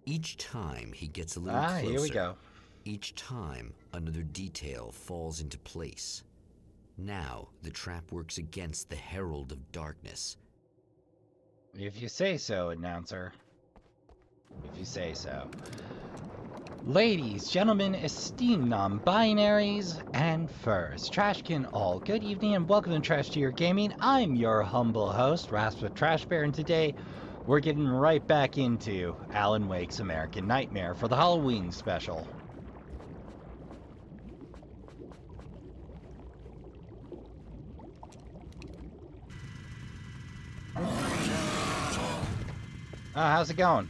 Each time he gets a little closer. Here we go. Each time another detail falls into place. Now the trap works against the Herald of Darkness. If you say so, announcer. If you say so. Ladies, gentlemen, esteemed non-binaries, and furs, Trashkin all, good evening and welcome to Trashbear Gaming. I'm your humble host, Rasp with Trashbear, and today we're getting right back into Alan Wake's American Nightmare for the Halloween special. How's it going?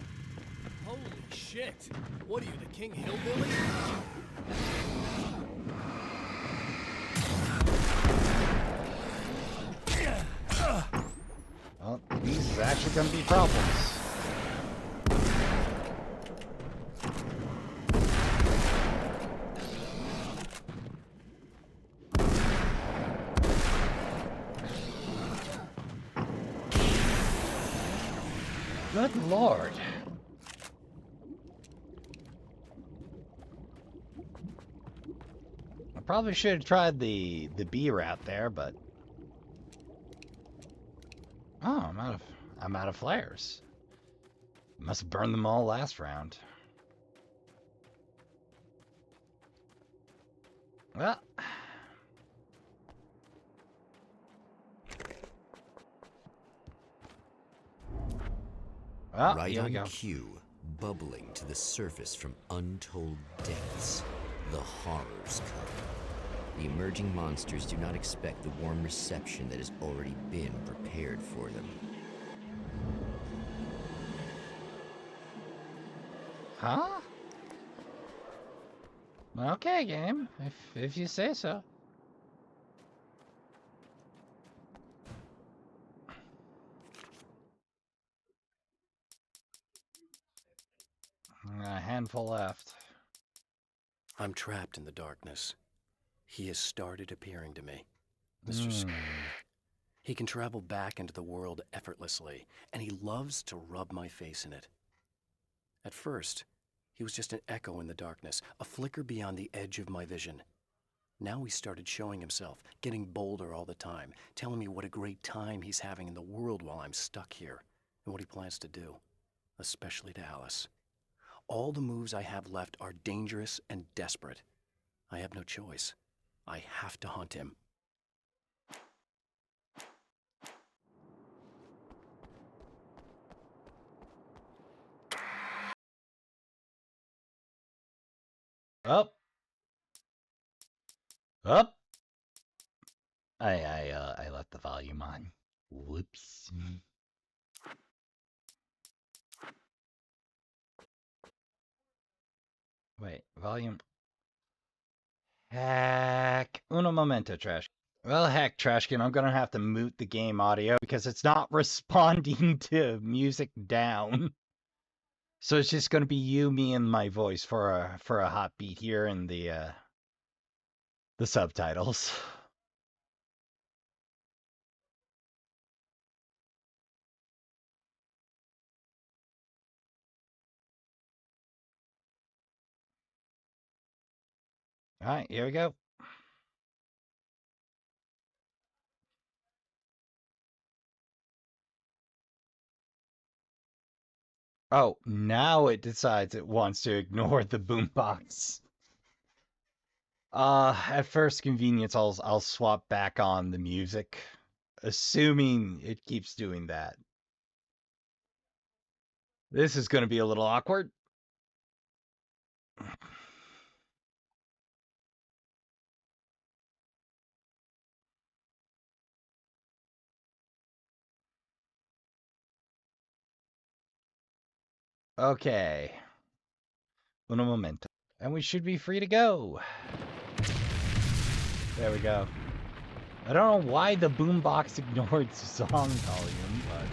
Holy shit! What are you, the King Hillbilly? Well, these is actually going to be problems. Good lord. I probably should have tried the B route there, but oh, I'm out of flares. Must have burned them all last round. Well, Right here we on go. cue, bubbling to the surface from untold depths, the horrors come. The emerging monsters do not expect the warm reception that has already been prepared for them. Huh? Okay, game. If you say so. A handful left. I'm trapped in the darkness. He has started appearing to me. Mr. Scary. He can travel back into the world effortlessly, and he loves to rub my face in it. At first, he was just an echo in the darkness, a flicker beyond the edge of my vision. Now he started showing himself, getting bolder all the time, telling me what a great time he's having in the world while I'm stuck here, and what he plans to do, especially to Alice. All the moves I have left are dangerous and desperate. I have no choice. I have to hunt him. Up. Up. I left the volume on. Whoops. Wait, volume. Heck. Uno momento, Trash. Well, heck, Trashkin, I'm gonna have to mute the game audio because it's not responding to music down. So it's just gonna be you, me, and my voice for a hot beat here in the subtitles. All right, here we go. Oh, now it decides it wants to ignore the boombox. At first convenience, I'll swap back on the music, assuming it keeps doing that. This is going to be a little awkward. Okay. Uno momento. And we should be free to go. There we go. I don't know why the boombox ignored the song volume, but...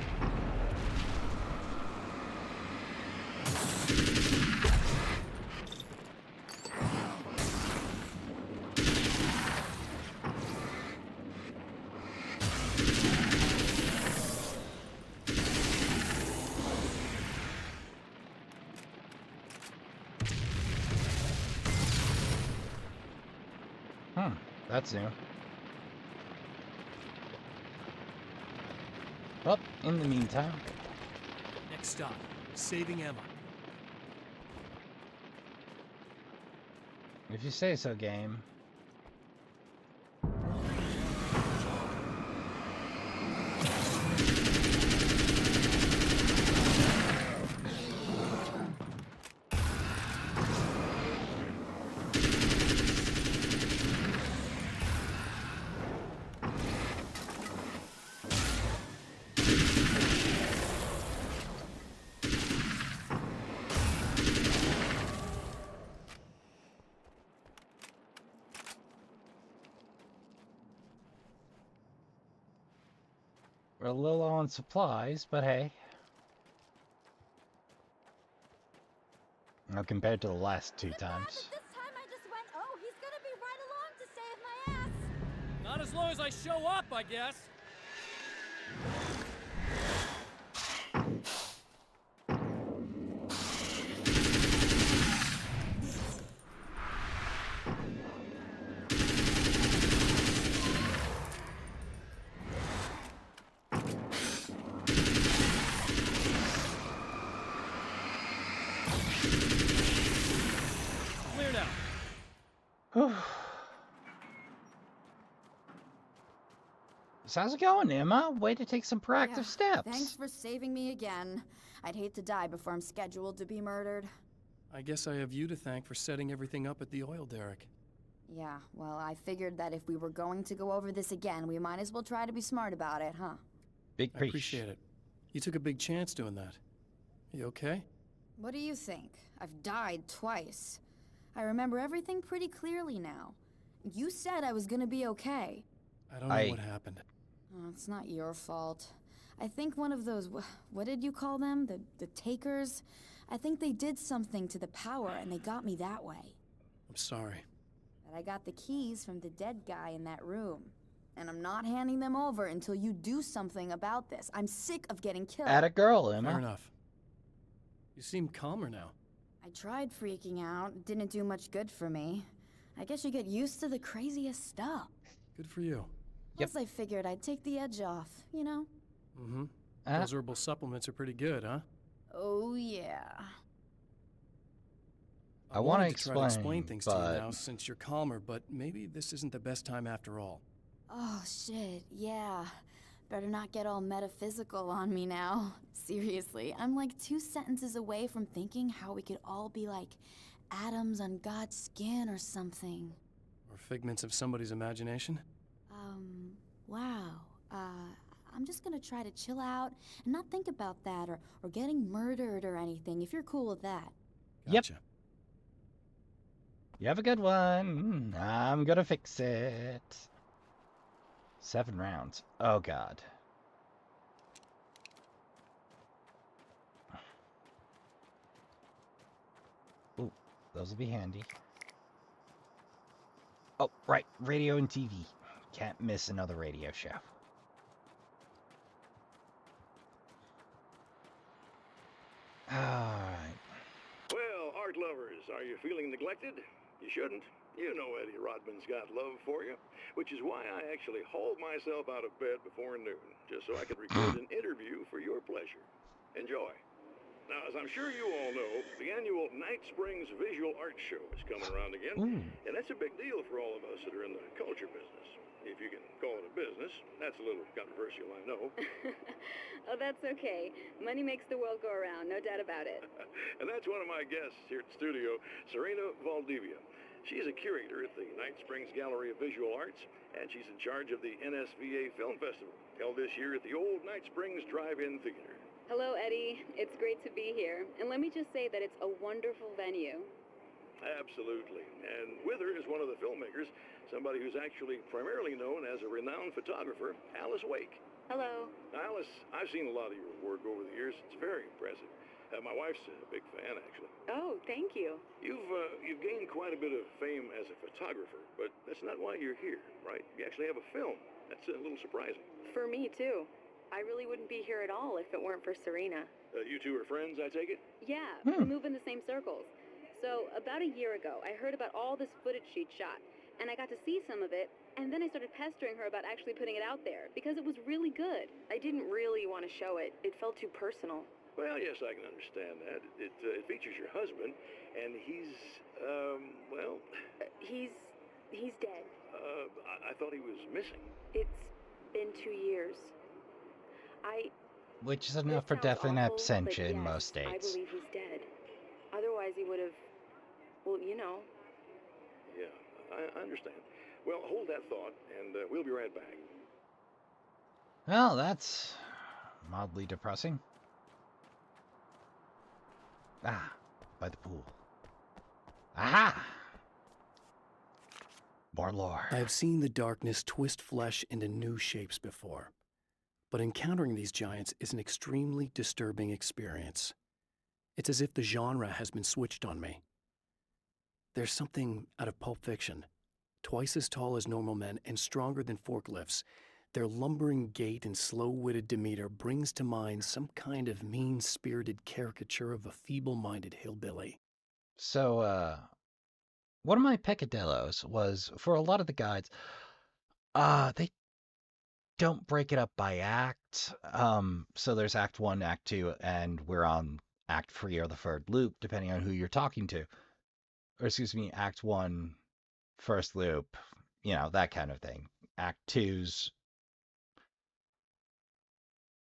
That's new. Well, in the meantime, Next stop, saving Emma. if you say so, game. We're a little low on supplies, but hey. Now, compared to the last two times. This time I just went, oh, he's gonna be right along to save my ass. Not as long as I show up, I guess. Clear now. Whew. So how's it going, Emma? Way to take some proactive Yeah, steps. Thanks for saving me again. I'd hate to die before I'm scheduled to be murdered. I guess I have you to thank for setting everything up at the oil derrick. Yeah, well, I figured that if we were going to go over this again, we might as well try to be smart about it, huh? Big I preach. appreciate it. You took a big chance doing that. You okay? What do you think? I've died twice. I remember everything pretty clearly now. You said I was gonna be okay. I don't know what happened. Oh, it's not your fault. I think one of those, what did you call them? The takers? I think they did something to the power and they got me that way. I'm sorry. But I got the keys from the dead guy in that room. And I'm not handing them over until you do something about this. I'm sick of getting killed. Atta girl, Emma. Fair enough. You seem calmer now. I tried freaking out. It didn't do much good for me. I guess you get used to the craziest stuff. Good for you. Yep. Plus I figured I'd take the edge off, you know? Mm-hmm. Those herbal supplements are pretty good, huh? Oh, yeah. I wanna wanted to try to explain explain, things to but- you now since you're calmer, but maybe this isn't the best time after all. Oh, shit, yeah. Better not get all metaphysical on me now. Seriously, I'm like 2 sentences away from thinking how we could all be like atoms on God's skin or something. Or figments of somebody's imagination? Wow. I'm just gonna try to chill out and not think about that or getting murdered or anything, if you're cool with that. Yep. Gotcha. You have a good one. I'm gonna fix it. 7 rounds. Oh, God. Ooh, those will be handy. Oh, right. Radio and TV. Can't miss another radio show. Alright. Well, art lovers, are you feeling neglected? You shouldn't. You know Eddie Rodman's got love for you, which is why I actually hauled myself out of bed before noon, just so I could record an interview for your pleasure. Enjoy. Now, as I'm sure you all know, the annual Night Springs Visual Art Show is coming around again, and that's a big deal for all of us that are in the culture business. If you can call it a business. That's a little controversial, I know. Oh, that's okay. Money makes the world go around, no doubt about it. And that's one of my guests here at the studio, Serena Valdivia. She's a curator at the Night Springs Gallery of Visual Arts, and she's in charge of the NSVA Film Festival, held this year at the old Night Springs Drive-In Theater. Hello, Eddie. It's great to be here. And let me just say that it's a wonderful venue. Absolutely. And with her is one of the filmmakers, somebody who's actually primarily known as a renowned photographer, Alice Wake. Hello. Now, Alice, I've seen a lot of your work over the years. It's very impressive. My wife's a big fan, actually. Oh, thank you. You've gained quite a bit of fame as a photographer, but that's not why you're here, right? You actually have a film. That's a little surprising. For me, too. I really wouldn't be here at all if it weren't for Serena. You two are friends, I take it? Yeah, we move in the same circles. So, about a year ago, I heard about all this footage she'd shot, and I got to see some of it, and then I started pestering her about actually putting it out there, because it was really good. I didn't really want to show it. It felt too personal. Well, yes, I can understand that. It features your husband, and he's, well... He's dead. I thought he was missing. It's been 2 years. Which is enough This for sounds definite awful, absentia but in yes, most states. I believe he's dead. Otherwise he would have, well, you know. Yeah, I understand. Well, hold that thought, and we'll be right back. Well, that's mildly depressing. Ah, by the pool. Aha! More lore. I have seen the darkness twist flesh into new shapes before, but encountering these giants is an extremely disturbing experience. It's as if the genre has been switched on me. There's something out of Pulp Fiction. Twice as tall as normal men and stronger than forklifts, their lumbering gait and slow-witted demeanor brings to mind some kind of mean-spirited caricature of a feeble-minded hillbilly. So, one of my peccadillos was, for a lot of the guides, they don't break it up by act. So there's Act 1, Act 2, and we're on Act 3 or the third loop, depending on who you're talking to. Or excuse me, Act 1, first loop, you know, that kind of thing. Act 2's...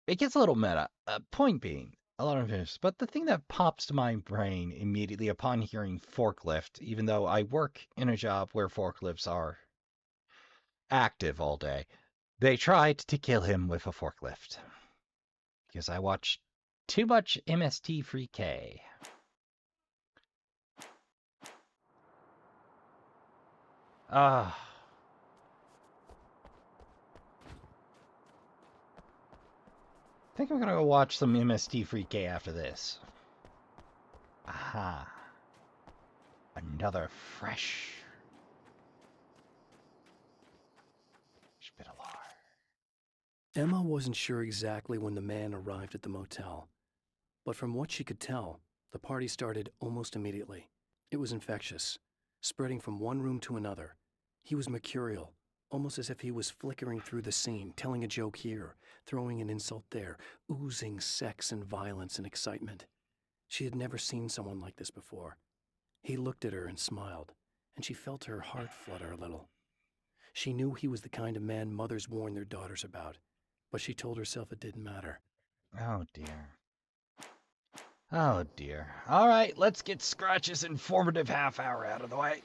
It gets a little meta. Point being, a lot of this. But the thing that pops to my brain immediately upon hearing forklift, even though I work in a job where forklifts are active all day, they tried to kill him with a forklift. Because I watched too much MST3K. I think I'm gonna go watch some MST3K after this. Aha. Another fresh bit of lore. Emma wasn't sure exactly when the man arrived at the motel, but from what she could tell, the party started almost immediately. It was infectious, spreading from one room to another. He was mercurial, almost as if he was flickering through the scene, telling a joke here, throwing an insult there, oozing sex and violence and excitement. She had never seen someone like this before. He looked at her and smiled, and she felt her heart flutter a little. She knew he was the kind of man mothers warn their daughters about, but she told herself it didn't matter. Oh dear. Oh dear. All right, let's get Scratch's informative half hour out of the way.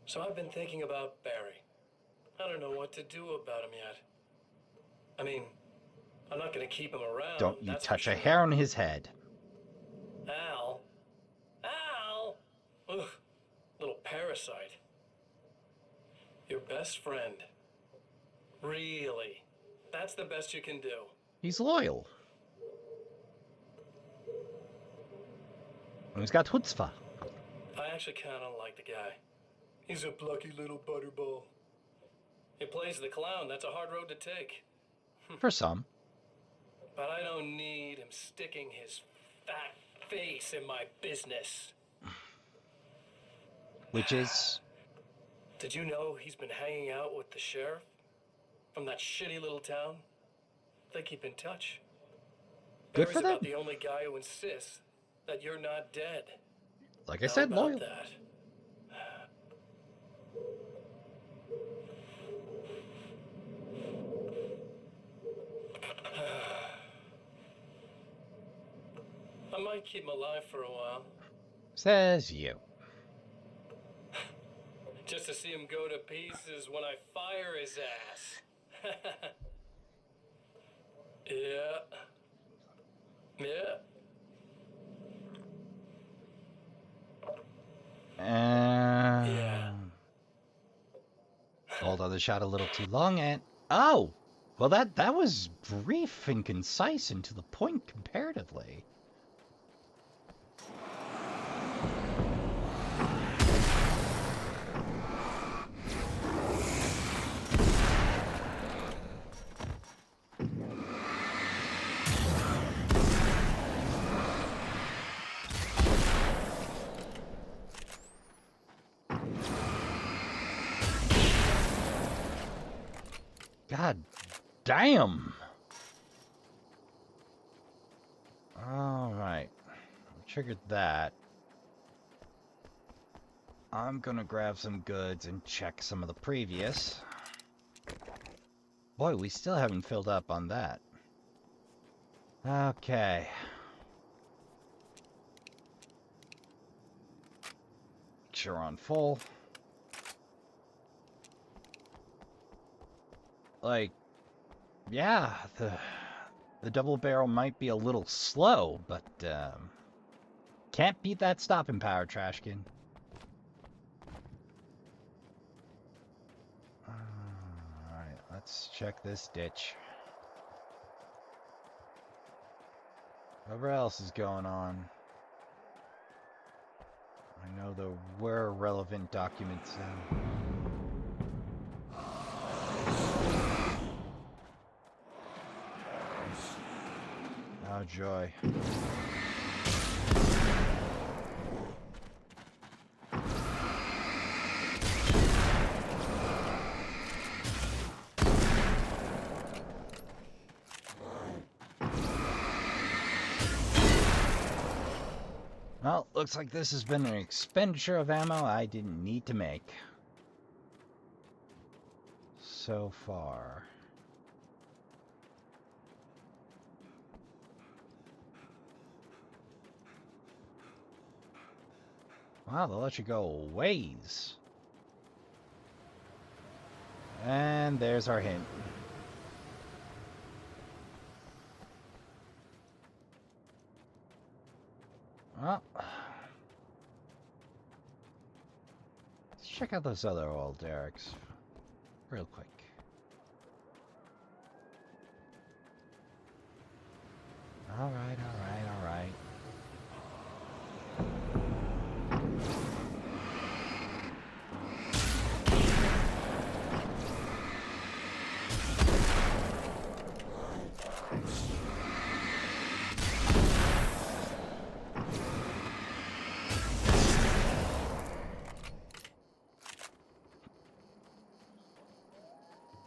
So I've been thinking about Barry. I don't know what to do about him yet. I mean, I'm not going to keep him around. Don't you that's touch for a sure. hair on his head. Al? Al? Ugh, little parasite. Your best friend. Really? That's the best you can do. He's loyal. And he's got chutzpah. I actually kind of like the guy. He's a plucky little butterball. He plays the clown. That's a hard road to take. For some. But I don't need him sticking his fat face in my business. Which is... Did you know he's been hanging out with the sheriff from that shitty little town? They keep in touch. Good Barry's for them. about the only guy who insists that you're not dead. Like I How said, about loyal. that? I might keep him alive for a while, Says you. just to see him go to pieces when I fire his ass. Yeah. Yeah. Yeah. Hold on the shot a little too long and... Oh! Well, that was brief and concise and to the point comparatively. Damn! Alright. Triggered that. I'm gonna grab some goods and check some of the previous. Boy, we still haven't filled up on that. Okay. Make sure we're on full. Like, yeah, the double barrel might be a little slow, but can't beat that stopping power, Trashkin. Alright, let's check this ditch. Whatever else is going on. I know there were relevant documents in. Oh, joy. Well, looks like this has been an expenditure of ammo I didn't need to make. So far. Wow, they'll let you go a ways. And there's our hint. Well, let's check out those other old derricks real quick. All right.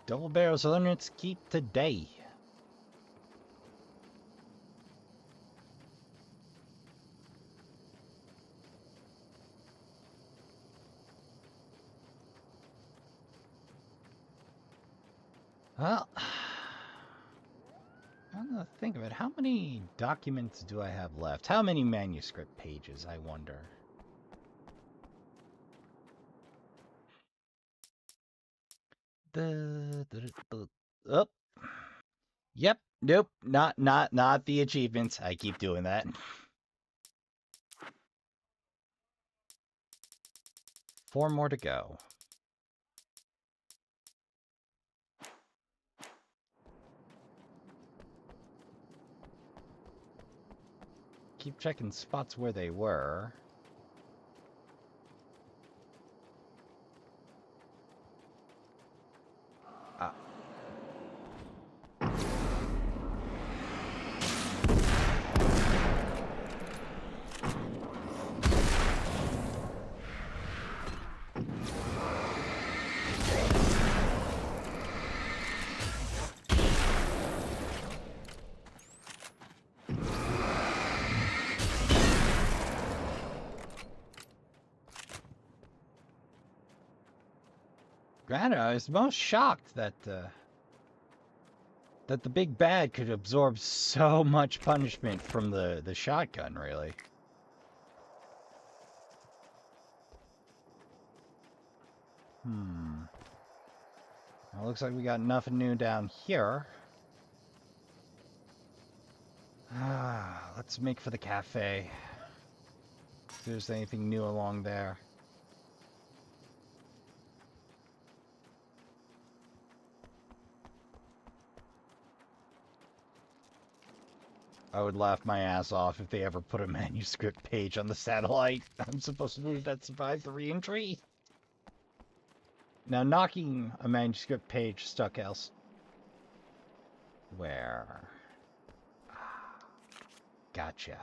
Double barrel cylinders keep today. Well, I'm gonna think of it. How many documents do I have left? How many manuscript pages, I wonder? Oh. Yep. Nope. Not the achievements. I keep doing that. 4 more to go. Keep checking spots where they were. Granted, I was most shocked that that the big bad could absorb so much punishment from the shotgun, really. Well, looks like we got nothing new down here. Let's make for the cafe. If there's anything new along there. I would laugh my ass off if they ever put a manuscript page on the satellite I'm supposed to move that survived the re-entry. Now, knocking a manuscript page stuck else. Where? Gotcha.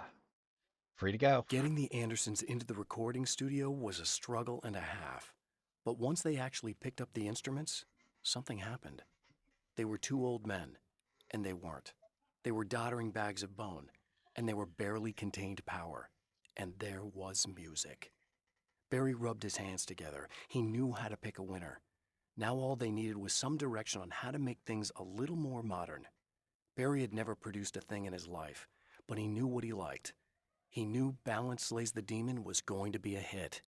Free to go. Getting the Andersons into the recording studio was a struggle and a half. But once they actually picked up the instruments, something happened. They were two old men, and they weren't. They were doddering bags of bone, and they were barely contained power. And there was music. Barry rubbed his hands together. He knew how to pick a winner. Now all they needed was some direction on how to make things a little more modern. Barry had never produced a thing in his life, but he knew what he liked. He knew Balance Slays the Demon was going to be a hit.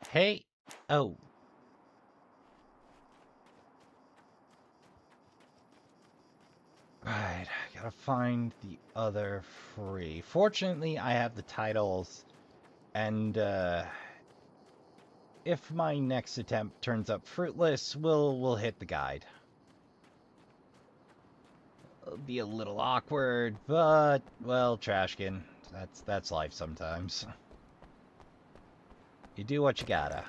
Hey. Oh. Right, gotta find the other free. Fortunately, I have the titles, and if my next attempt turns up fruitless, we'll hit the guide. It'll be a little awkward, but well, Trashkin, that's life sometimes. You do what you gotta.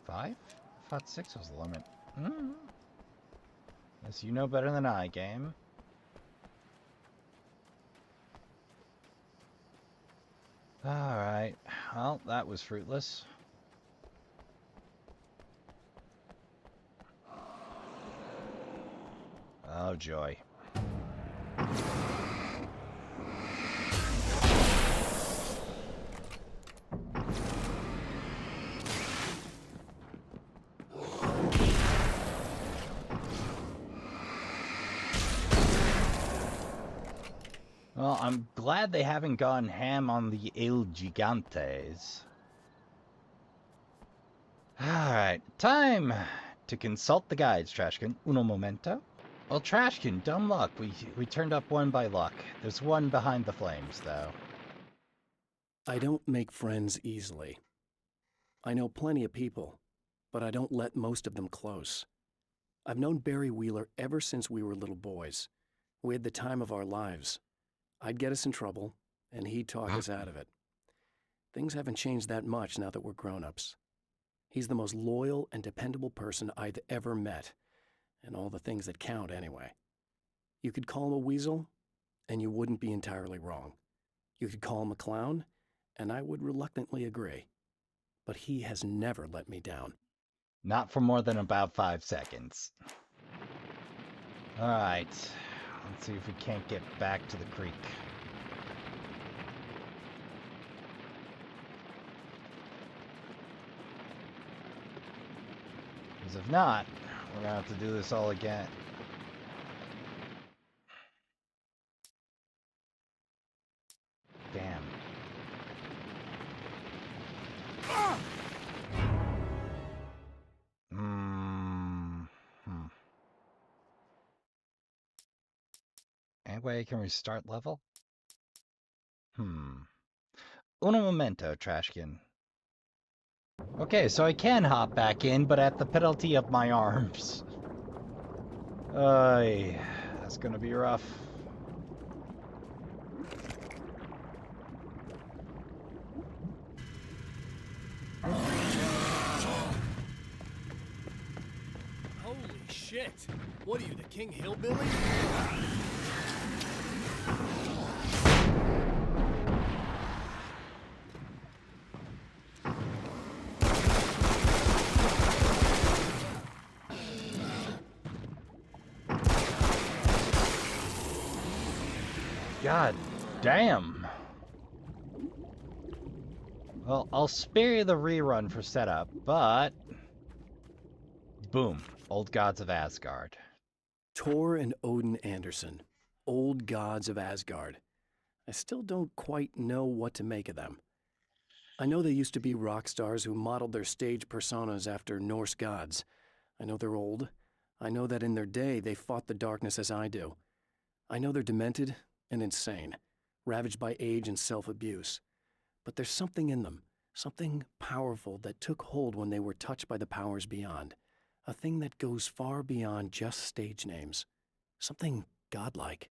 Five? I thought 6 was the limit. Yes, you know better than I, game. Alright. Well, that was fruitless. Oh, joy. Well, I'm glad they haven't gone ham on the El Gigantes. Alright, time to consult the guides, Trashkin. Uno momento. Well, Trashkin, dumb luck. We turned up one by luck. There's one behind the flames, though. I don't make friends easily. I know plenty of people, but I don't let most of them close. I've known Barry Wheeler ever since we were little boys. We had the time of our lives. I'd get us in trouble, and he'd talk us out of it. Things haven't changed that much now that we're grown-ups. He's the most loyal and dependable person I've ever met, and all the things that count anyway. You could call him a weasel, and you wouldn't be entirely wrong. You could call him a clown, and I would reluctantly agree. But he has never let me down. Not for more than about 5 seconds. Alright. Let's see if we can't get back to the creek. Because if not, we're gonna have to do this all again. Damn. Anyway, can we start level? Uno momento, Trashkin. Okay, so I can hop back in, but at the penalty of my arms. That's gonna be rough. Holy shit! What are you, the King Hillbilly? God damn. Well, I'll spare you the rerun for setup, but... Boom. Old Gods of Asgard. Tor and Odin Anderson, old gods of Asgard. I still don't quite know what to make of them. I know they used to be rock stars who modeled their stage personas after Norse gods. I know they're old. I know that in their day they fought the darkness as I do. I know they're demented and insane, ravaged by age and self-abuse. But there's something in them, something powerful that took hold when they were touched by the powers beyond. A thing that goes far beyond just stage names. Something godlike.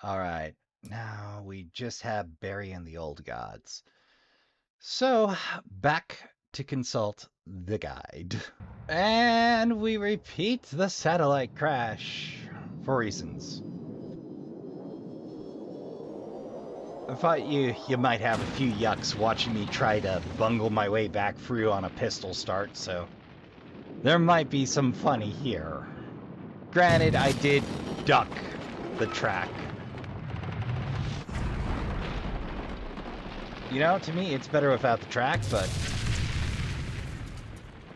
Alright, now we just have Barry and the Old Gods. So, back to consult the guide. And we repeat the satellite crash for reasons. I thought you might have a few yucks watching me try to bungle my way back through on a pistol start, so there might be some funny here. Granted, I did duck the track. You know, to me, it's better without the track, but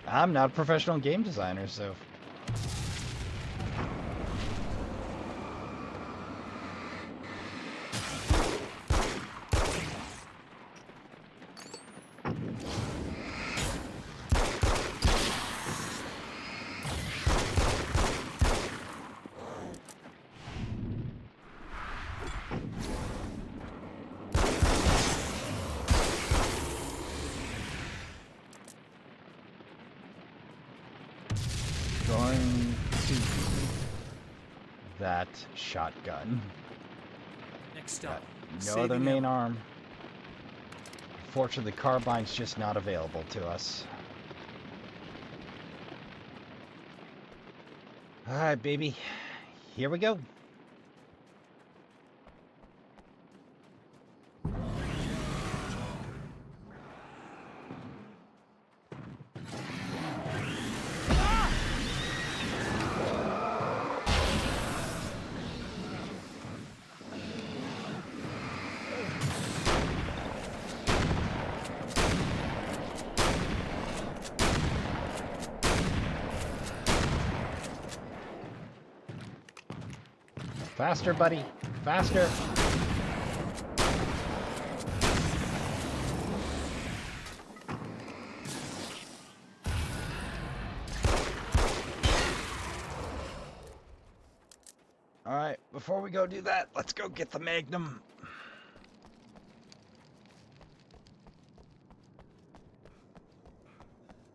I'm not a professional game designer, so... Going to that shotgun. Next Got up, no other main arm. Fortunately, the carbine's just not available to us. Alright, baby. Here we go. Faster, buddy. Faster. Alright, before we go do that, let's go get the Magnum.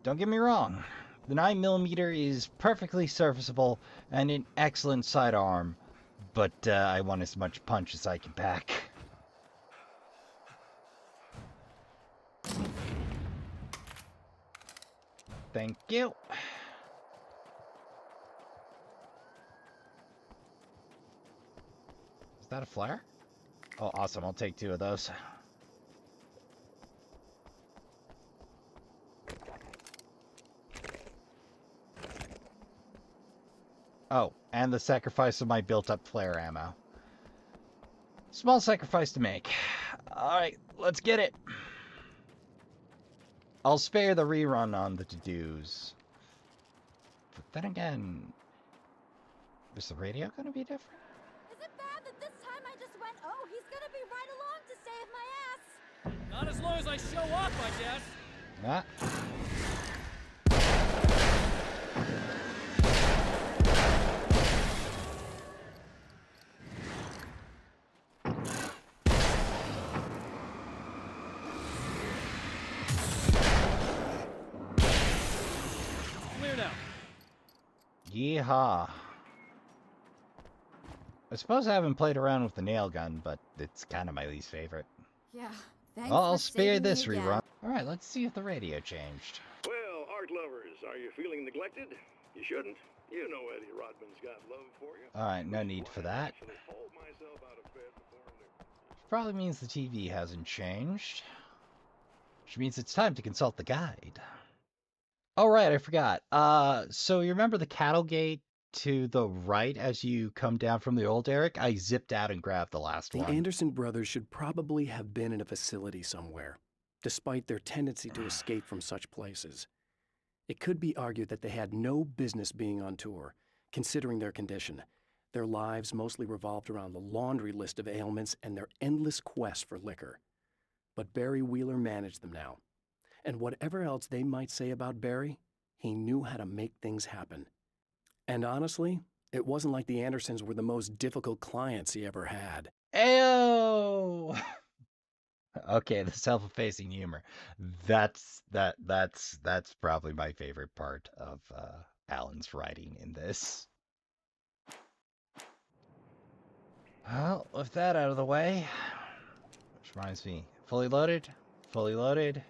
Don't get me wrong. The 9mm is perfectly serviceable and an excellent sidearm, but I want as much punch as I can pack. Thank you. Is that a flare? Oh, awesome. I'll take 2 of those. Oh, and the sacrifice of my built-up flare ammo. Small sacrifice to make. Alright, let's get it. I'll spare the rerun on the to-dos. But then again, is the radio going to be different? Is it bad that this time I just went, oh, he's gonna be right along to save my ass? Not as long as I show up, I guess. Nah. Clear now. Yeehaw. I suppose I haven't played around with the nail gun, but it's kind of my least favorite. Yeah, thanks Well, I'll for spare saving me this again. rerun. Alright, let's see if the radio changed. Well, art lovers, are you feeling neglected? You shouldn't. You know Eddie Rodman's got love for you. Alright, no need for that. Actually hauled myself out of bed before noon. Probably means the TV hasn't changed. Which means it's time to consult the guide. Oh, right, I forgot. So you remember the cattle gate to the right as you come down from the old Derrick? I zipped out and grabbed the last The one. Anderson brothers should probably have been in a facility somewhere, despite their tendency to escape from such places. It could be argued that they had no business being on tour, considering their condition. Their lives mostly revolved around the laundry list of ailments and their endless quest for liquor. But Barry Wheeler managed them now. And whatever else they might say about Barry, he knew how to make things happen. And honestly, it wasn't like the Andersons were the most difficult clients he ever had. Ayo! Okay, the self-effacing humor. That's probably my favorite part of Alan's writing in this. Well, with that out of the way, which reminds me, fully loaded, fully loaded.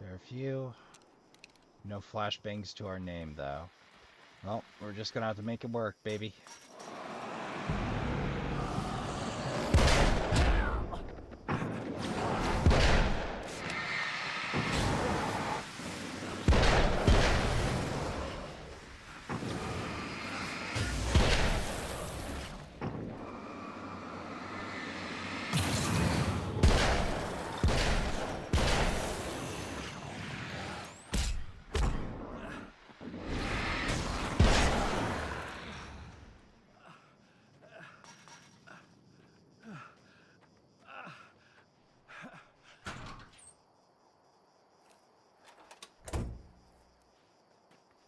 There are a few. No flashbangs to our name, though. Well, we're just gonna have to make it work, baby.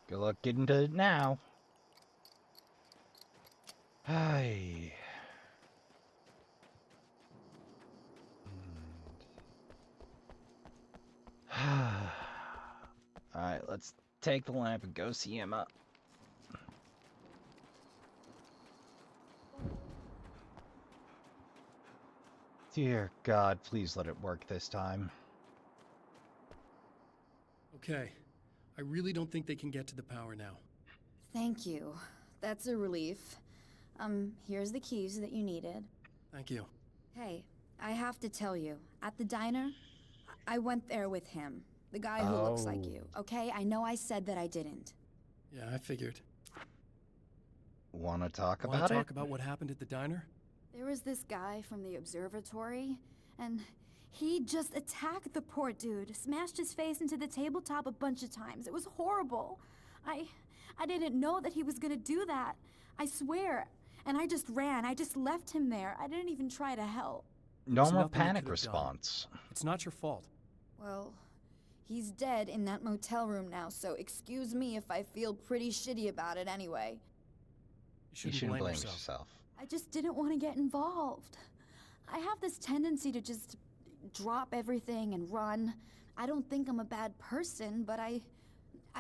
Good luck getting to it now. Hi. Alright, let's take the lamp and go see Emma. Dear God, please let it work this time. Okay. I really don't think they can get to the power now. Thank you. That's a relief. Here's the keys that you needed. Thank you. Hey, I have to tell you, at the diner, I went there with him. The guy who looks like you, okay? I know I said that I didn't. Yeah, I figured. Wanna talk Want about to it? talk about what happened at the diner? There was this guy from the observatory, and he just attacked the poor dude, smashed his face into the tabletop a bunch of times. It was horrible. I didn't know that he was gonna do that. I swear. And I just ran. I just left him there. I didn't even try to help. Normal nothing you panic could've done. response. It's not your fault. Well, he's dead in that motel room now, so excuse me if I feel pretty shitty about it anyway. You You shouldn't blame yourself. I just didn't want to get involved. I have this tendency to just drop everything and run. I don't think I'm a bad person, but I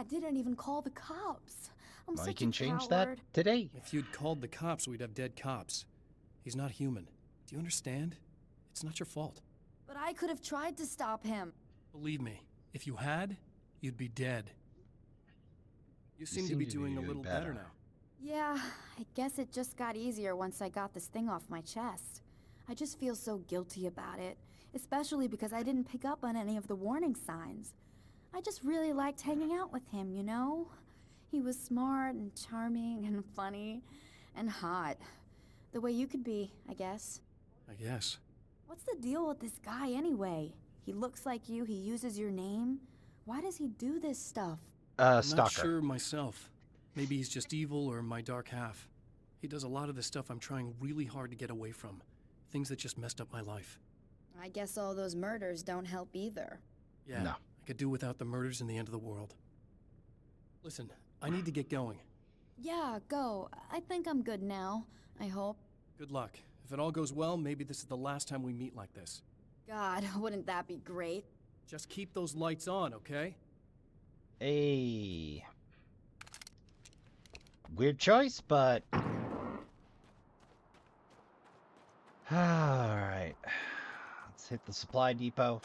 didn't even call the cops. I'm Well, such you can a change coward. that today. If you'd called the cops, we'd have dead cops. He's not human. Do you understand? It's not your fault. But I could have tried to stop him. Believe me, if you had, you'd be dead. You seem to be doing a little better now. Yeah, I guess it just got easier once I got this thing off my chest. I just feel so guilty about it, especially because I didn't pick up on any of the warning signs. I just really liked hanging out with him, you know? He was smart and charming and funny and hot. The way you could be, I guess. I guess. What's the deal with this guy anyway? He looks like you, he uses your name. Why does he do this stuff? I'm Stalker. not sure myself. Maybe he's just evil or my dark half. He does a lot of the stuff I'm trying really hard to get away from. Things that just messed up my life. I guess all those murders don't help either. Yeah, No. I could do without the murders and the end of the world. Listen, I need to get going. Yeah, go. I think I'm good now. I hope. Good luck. If it all goes well, maybe this is the last time we meet like this. God, wouldn't that be great? Just keep those lights on, okay? Hey. Weird choice, but... Alright. Let's hit the supply depot.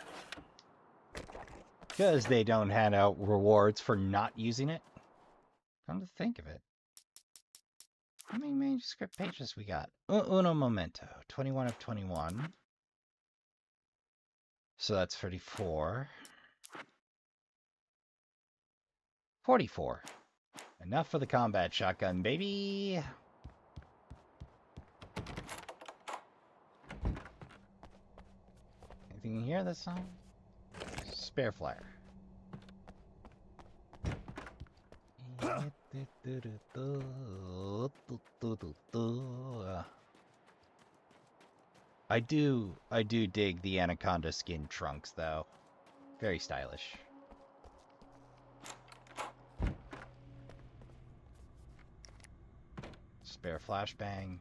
Because they don't hand out rewards for not using it. Come to think of it. How many manuscript pages we got? Uno momento. 21 of 21. So that's 34. 44. Enough for the combat shotgun, baby! Anything in here this time? Spare flyer. I do dig the anaconda skin trunks, though. Very stylish. Spare flashbang.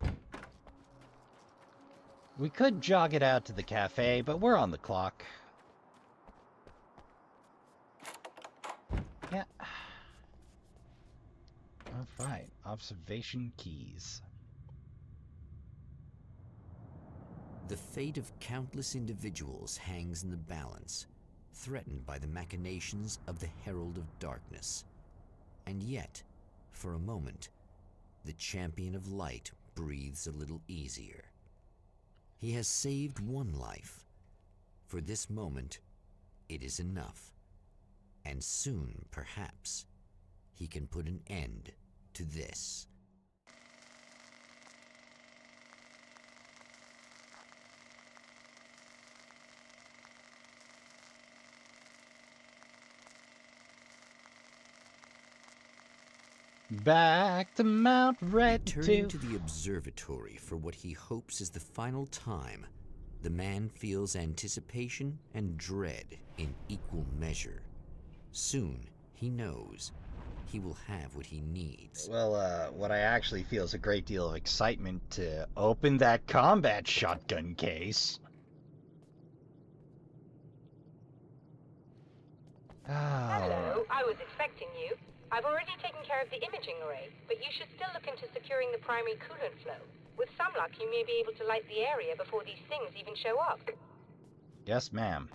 We could jog it out to the cafe, but we're on the clock. Yeah. Alright, observation keys. The fate of countless individuals hangs in the balance. threatened by the machinations of the Herald of Darkness. And yet, for a moment, the Champion of Light breathes a little easier. He has saved one life. For this moment, it is enough. And soon, perhaps, he can put an end to this. Back to Mount Red Returning to the observatory for what he hopes is the final time, the man feels anticipation and dread in equal measure. Soon, he knows, he will have what he needs. Well, what I actually feel is a great deal of excitement to open that combat shotgun case. Hello, I was expecting you. I've already taken care of the imaging array, but you should still look into securing the primary coolant flow. With some luck, you may be able to light the area before these things even show up. Yes, ma'am.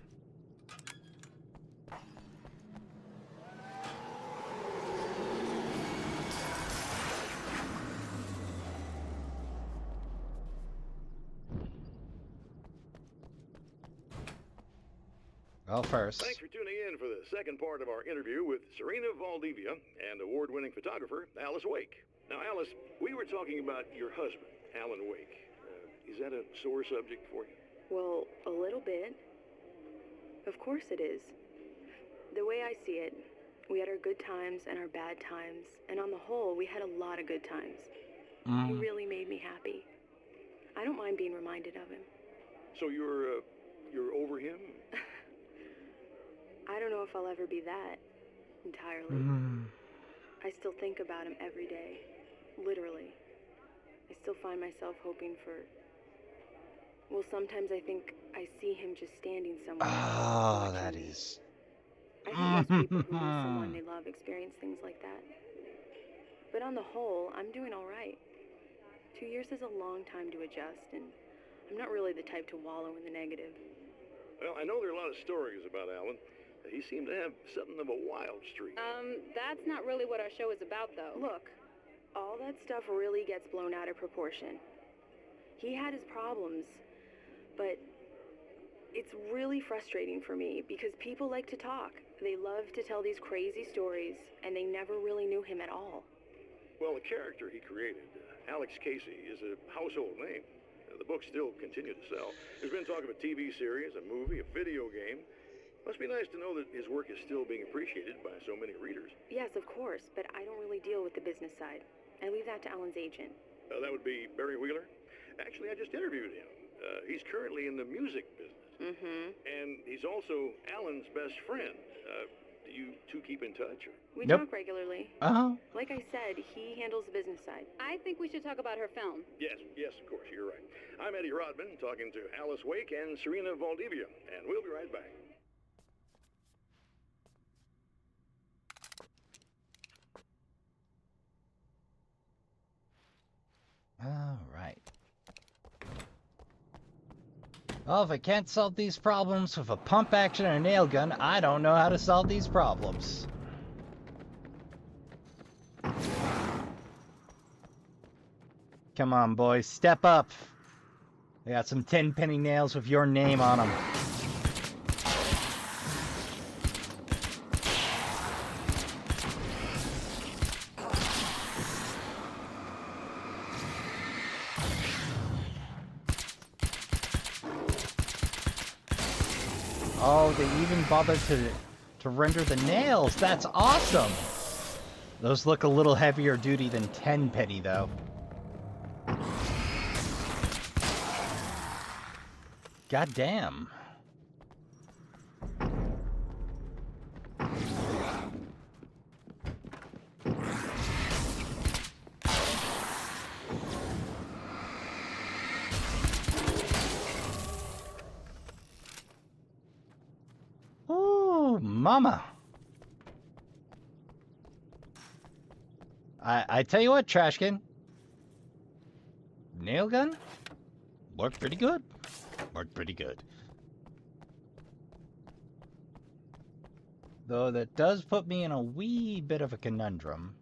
Well, first. Thanks for tuning in for the second part of our interview with Serena Valdivia and award-winning photographer Alice Wake. Now, Alice, we were talking about your husband, Alan Wake. Is that a sore subject for you? Well, a little bit. Of course it is. The way I see it, we had our good times and our bad times, and on the whole, we had a lot of good times. He really made me happy. I don't mind being reminded of him. So you're over him? I don't know if I'll ever be that, entirely. I still think about him every day. Literally. I still find myself hoping for... Well, sometimes I think I see him just standing somewhere. Oh, watching that me. is... I think most people who lose someone they love experience things like that. But on the whole, I'm doing all right. 2 years is a long time to adjust, and I'm not really the type to wallow in the negative. Well, I know there are a lot of stories about Alan. He seemed to have something of a wild streak. That's not really what our show is about, though. Look, all that stuff really gets blown out of proportion. He had his problems, but it's really frustrating for me because people like to talk. They love to tell these crazy stories, and they never really knew him at all. Well, the character he created, Alex Casey, is a household name. The books still continue to sell. There's been talk of a TV series, a movie, a video game. Must be nice to know that his work is still being appreciated by so many readers. Yes, of course, but I don't really deal with the business side. I leave that to Alan's agent. That would be Barry Wheeler. Actually, I just interviewed him. He's currently in the music business. And he's also Alan's best friend. Do you two keep in touch? Or? We Nope. talk regularly. Uh-huh. Like I said, he handles the business side. I think we should talk about her film. Yes, of course, you're right. I'm Eddie Rodman, talking to Alice Wake and Serena Valdivia, and we'll be right back. All right. Well, if I can't solve these problems with a pump action and a nail gun, I don't know how to solve these problems. Come on, boys, step up. I got some 10-penny nails with your name on them. Oh, they even bothered to render the nails. That's awesome. Those look a little heavier duty than 10 penny, though. God damn. Ooh, mama. I tell you what, Trashkin. Nail gun? Worked pretty good. Worked pretty good. Though that does put me in a wee bit of a conundrum.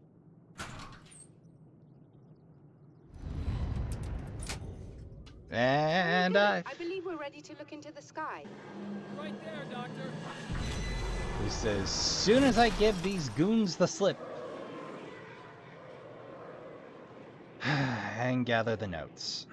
And I believe we're ready to look into the sky. Right there, Doctor. He says, soon as I give these goons the slip. And gather the notes.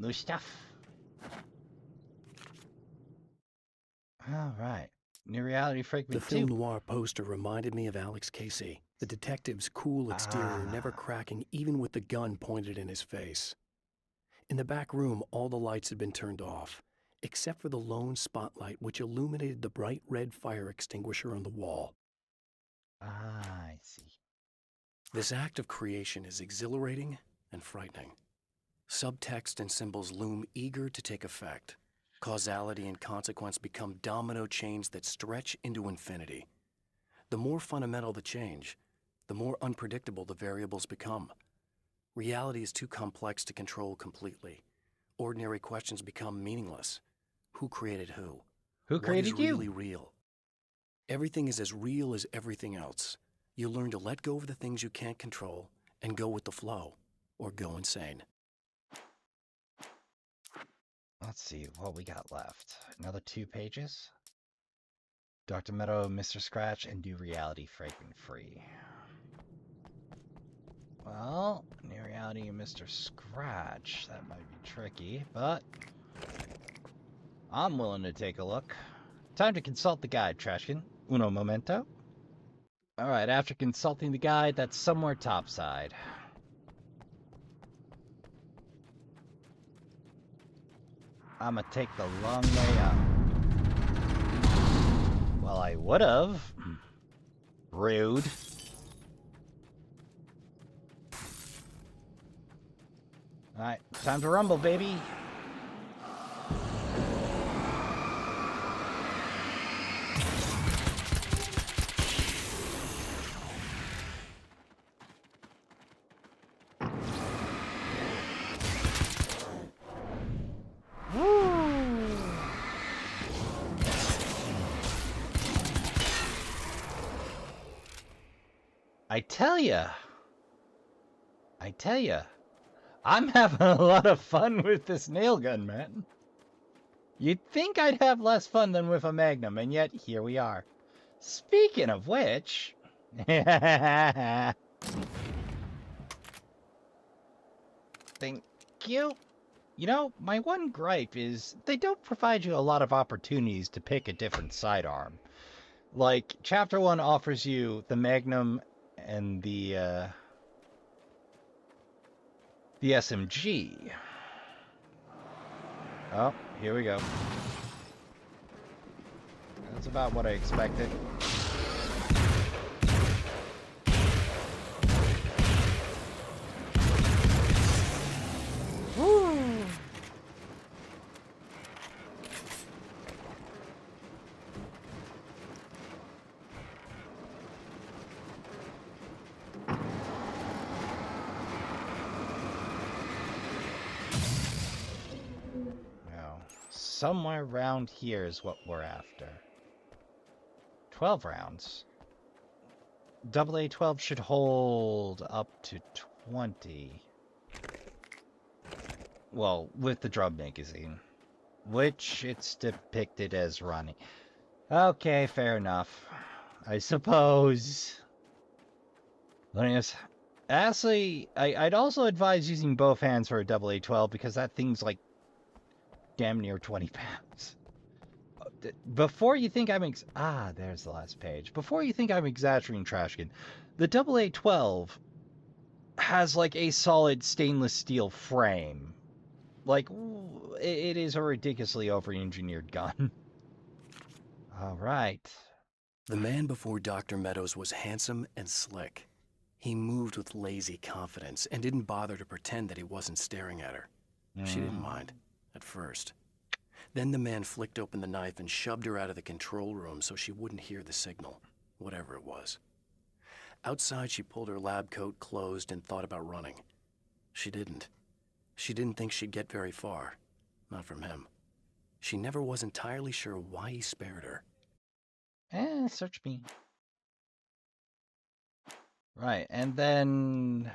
New stuff. All right. New reality fragment The film 2. noir poster reminded me of Alex Casey, the detective's cool exterior never cracking even with the gun pointed in his face. In the back room, all the lights had been turned off, except for the lone spotlight which illuminated the bright red fire extinguisher on the wall. I see. This act of creation is exhilarating and frightening. Subtext and symbols loom eager to take effect. Causality and consequence become domino chains that stretch into infinity. The more fundamental the change, the more unpredictable the variables become. Reality is too complex to control completely. Ordinary questions become meaningless. Who created who? Who created what is you? really real? Everything is as real as everything else. You learn to let go of the things you can't control and go with the flow, or go insane. Let's see what we got left. Another 2 pages. Dr. Meadow, Mr. Scratch, and New Reality Fragment Free. Well, New Reality and Mr. Scratch. That might be tricky, but I'm willing to take a look. Time to consult the guide, Trashkin. Uno momento. Alright, after consulting the guide, that's somewhere topside. I'ma take the long way up. Well, I would've. Rude. Alright, time to rumble, baby. I tell ya, I'm having a lot of fun with this nail gun, man. You'd think I'd have less fun than with a Magnum, and yet here we are. Speaking of which... Thank you. You know, my one gripe is they don't provide you a lot of opportunities to pick a different sidearm. Like, Chapter 1 offers you the Magnum and the SMG. Oh, here we go. That's about what I expected. Woo! Somewhere around here is what we're after. 12 rounds. AA-12 should hold up to 20. Well, with the drum magazine. Which it's depicted as running. Okay, fair enough. I suppose. Actually, I'd also advise using both hands for a double A12 because that thing's like damn near 20 pounds. Before you think I'm there's the last page. Before you think I'm exaggerating, Trashkin, the double A12 has like a solid stainless steel frame. Like, it is a ridiculously over-engineered gun. All right. The man before Dr. Meadows was handsome and slick. He moved with lazy confidence and didn't bother to pretend that he wasn't staring at her. She didn't mind, at first. Then the man flicked open the knife and shoved her out of the control room so she wouldn't hear the signal, whatever it was. Outside, she pulled her lab coat closed and thought about running. She didn't. She didn't think she'd get very far. Not from him. She never was entirely sure why he spared her. Search me. Right, and then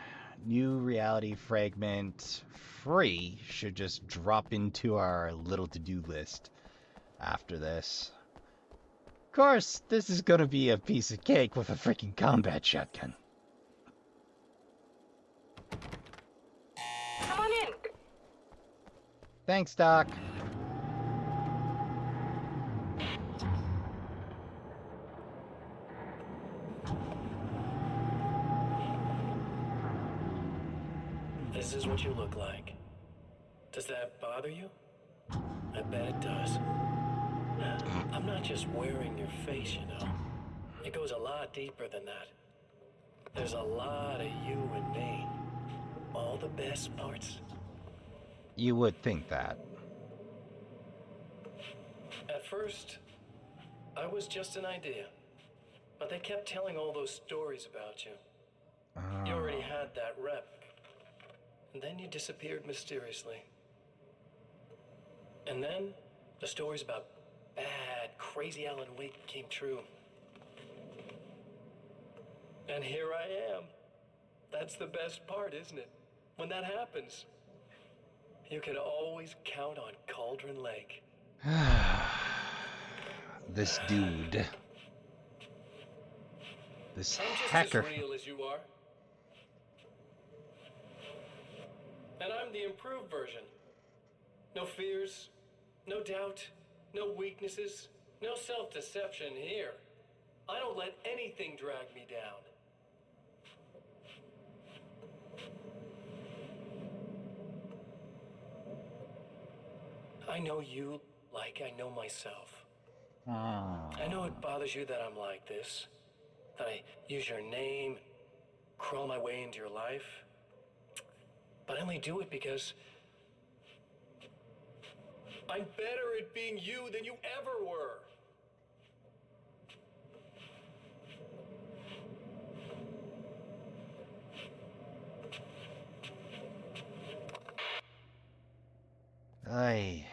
new reality fragment free should just drop into our little to-do list after this. Of course, this is gonna be a piece of cake with a freaking combat shotgun. Come on in. Thanks, Doc. This is what you look like. Does that bother you? I bet it does. I'm not just wearing your face, you know. It goes a lot deeper than that. There's a lot of you and me. All the best parts. You would think that. At first, I was just an idea. But they kept telling all those stories about you. You already had that rep. And then you disappeared mysteriously. And then the stories about bad, crazy Alan Wake came true. And here I am. That's the best part, isn't it? When that happens, you can always count on Cauldron Lake. This dude. This I'm just hacker. as real as you are. And I'm the improved version. No fears, no doubt, no weaknesses, no self-deception here. I don't let anything drag me down. I know you like I know myself. I know it bothers you that I'm like this, that I use your name, crawl my way into your life. But I only do it because I'm better at being you than you ever were. Ay.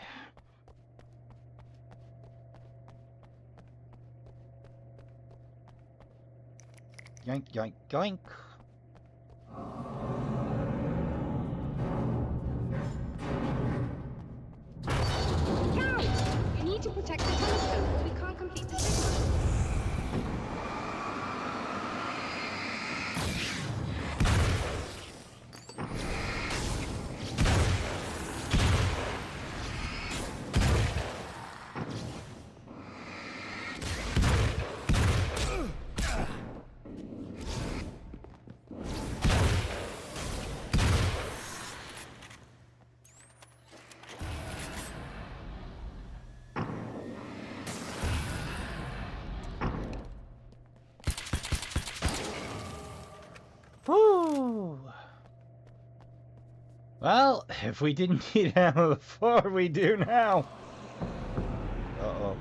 Yoink, yoink, yoink. You need to protect the telescope. We can't complete the signal. Whew. Well, if we didn't need ammo before, we do now. Uh-oh.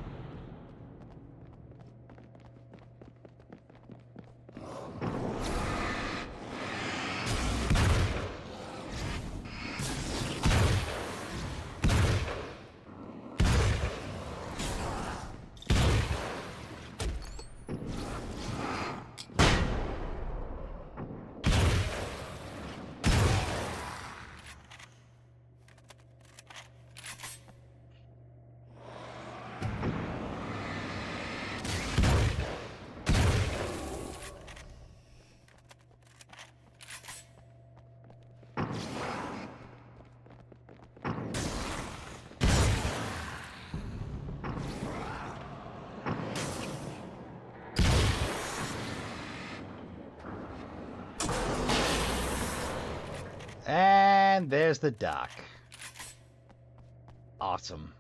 And there's the dock. Awesome.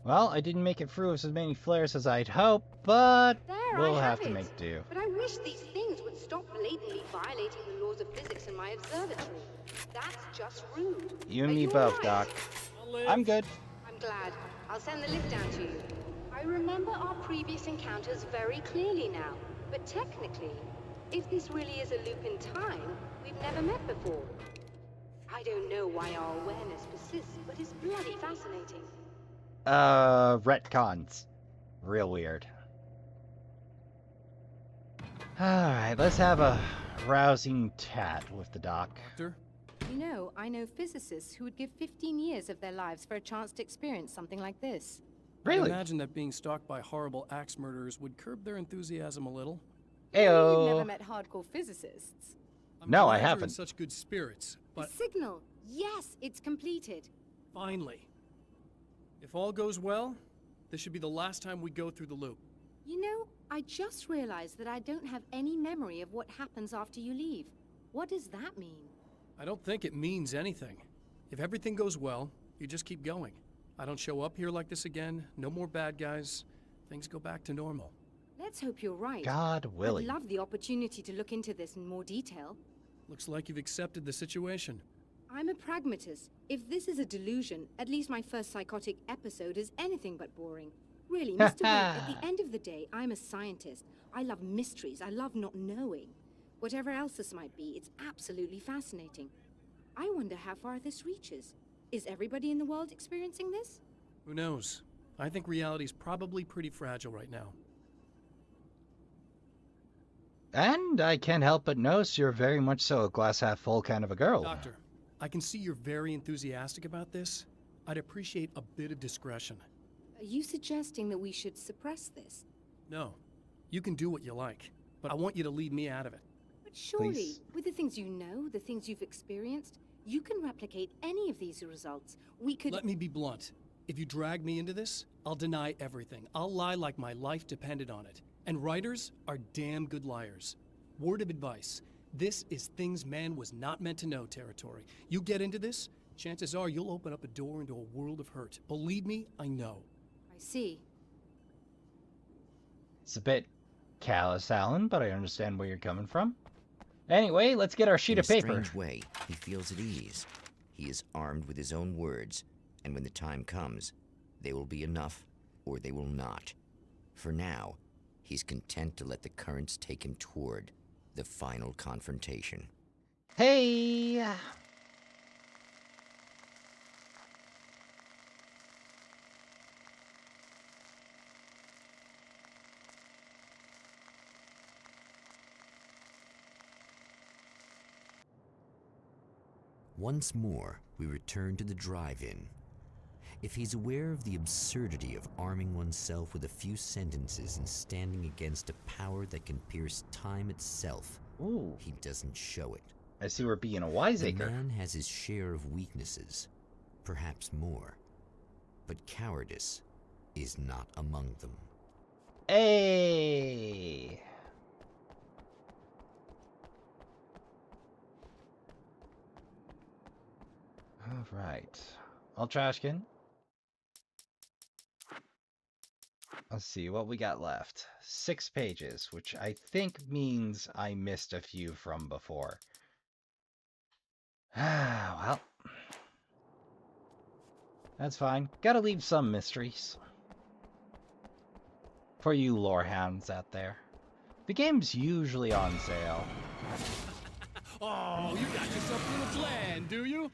Well, I didn't make it through with as many flares as I'd hoped, but There, we'll I have have to it. make do. But I wish these things would stop blatantly violating the laws of physics in my observatory. That's just rude. You and Are me you both, alright? Doc. I'll live. I'm good. I'm glad. I'll send the lift down to you. I remember our previous encounters very clearly now. But technically, if this really is a loop in time, we've never met before. I don't know why our awareness persists, but it's bloody fascinating. Retcons. Real weird. Alright, let's have a rousing chat with the doc. Doctor? You know, I know physicists who would give 15 years of their lives for a chance to experience something like this. Really? I imagine that being stalked by horrible axe murderers would curb their enthusiasm a little. You've Ayo. never met hardcore physicists. I'm No, glad I you're in haven't. such good spirits, but The signal! Yes, it's completed. finally. If all goes well, this should be the last time we go through the loop. You know, I just realized that I don't have any memory of what happens after you leave. What does that mean? I don't think it means anything. If everything goes well, you just keep going. I don't show up here like this again, no more bad guys. Things go back to normal. Let's hope you're right. God willing. I'd love the opportunity to look into this in more detail. Looks like you've accepted the situation. I'm a pragmatist. If this is a delusion, at least my first psychotic episode is anything but boring. Really, Mr. Wing, at the end of the day, I'm a scientist. I love mysteries. I love not knowing. Whatever else this might be, it's absolutely fascinating. I wonder how far this reaches. Is everybody in the world experiencing this? Who knows? I think reality's probably pretty fragile right now. And I can't help but notice you're very much so a glass half full kind of a girl. Doctor, I can see you're very enthusiastic about this. I'd appreciate a bit of discretion. Are you suggesting that we should suppress this? No, you can do what you like, but I want you to leave me out of it. But surely, Please. with the things you know, the things you've experienced, you can replicate any of these results. We could... Let me be blunt. If you drag me into this, I'll deny everything. I'll lie like my life depended on it. And writers are damn good liars. Word of advice. This is things man was not meant to know territory. You get into this, chances are you'll open up a door into a world of hurt. Believe me, I know. I see. It's a bit callous, Alan, but I understand where you're coming from. Anyway, let's get our sheet In of a paper. strange way, he feels at ease. He is armed with his own words, and when the time comes, they will be enough, or they will not. For now, he's content to let the currents take him toward the final confrontation. Hey! Once more, we return to the drive-in. If he's aware of the absurdity of arming oneself with a few sentences and standing against a power that can pierce time itself, Ooh, he doesn't show it. I see we're being a The wiseacre. man has his share of weaknesses, perhaps more, but cowardice is not among them. Hey! Alright. Well, Trashkin. Let's see what we got left. 6 pages, which I think means I missed a few from before. Well. That's fine. Gotta leave some mysteries. For you lore hounds out there. The game's usually on sale. Oh, you got yourself a little plan, do you?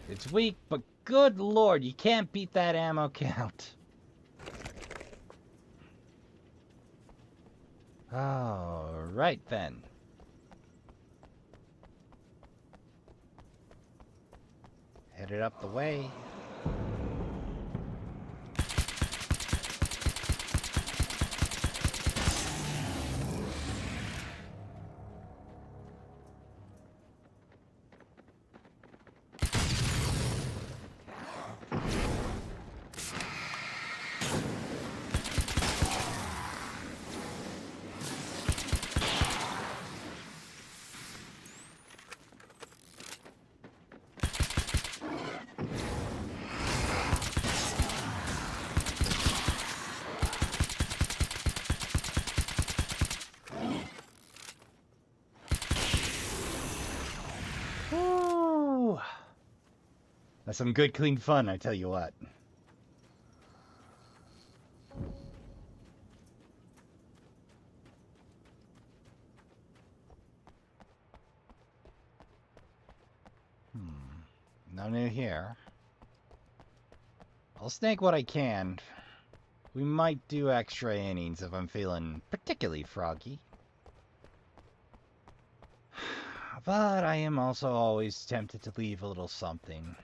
It's weak, but good lord, you can't beat that ammo count. All right then. Headed up the way. Woo! That's some good, clean fun, I tell you what. No new here. I'll snake what I can. We might do extra innings if I'm feeling particularly froggy. But I am also always tempted to leave a little something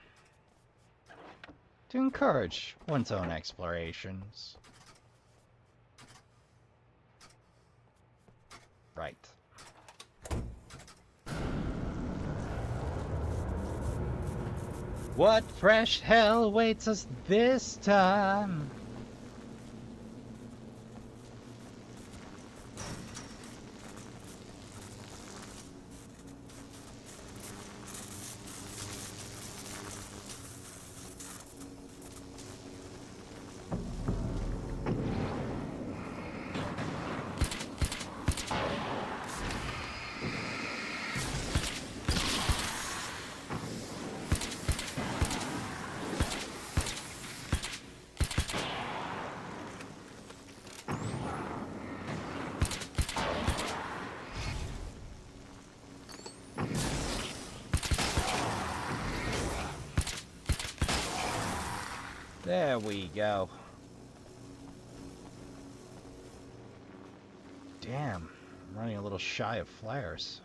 to encourage one's own explorations. Right. What fresh hell awaits us this time? There we go. Damn, I'm running a little shy of flares.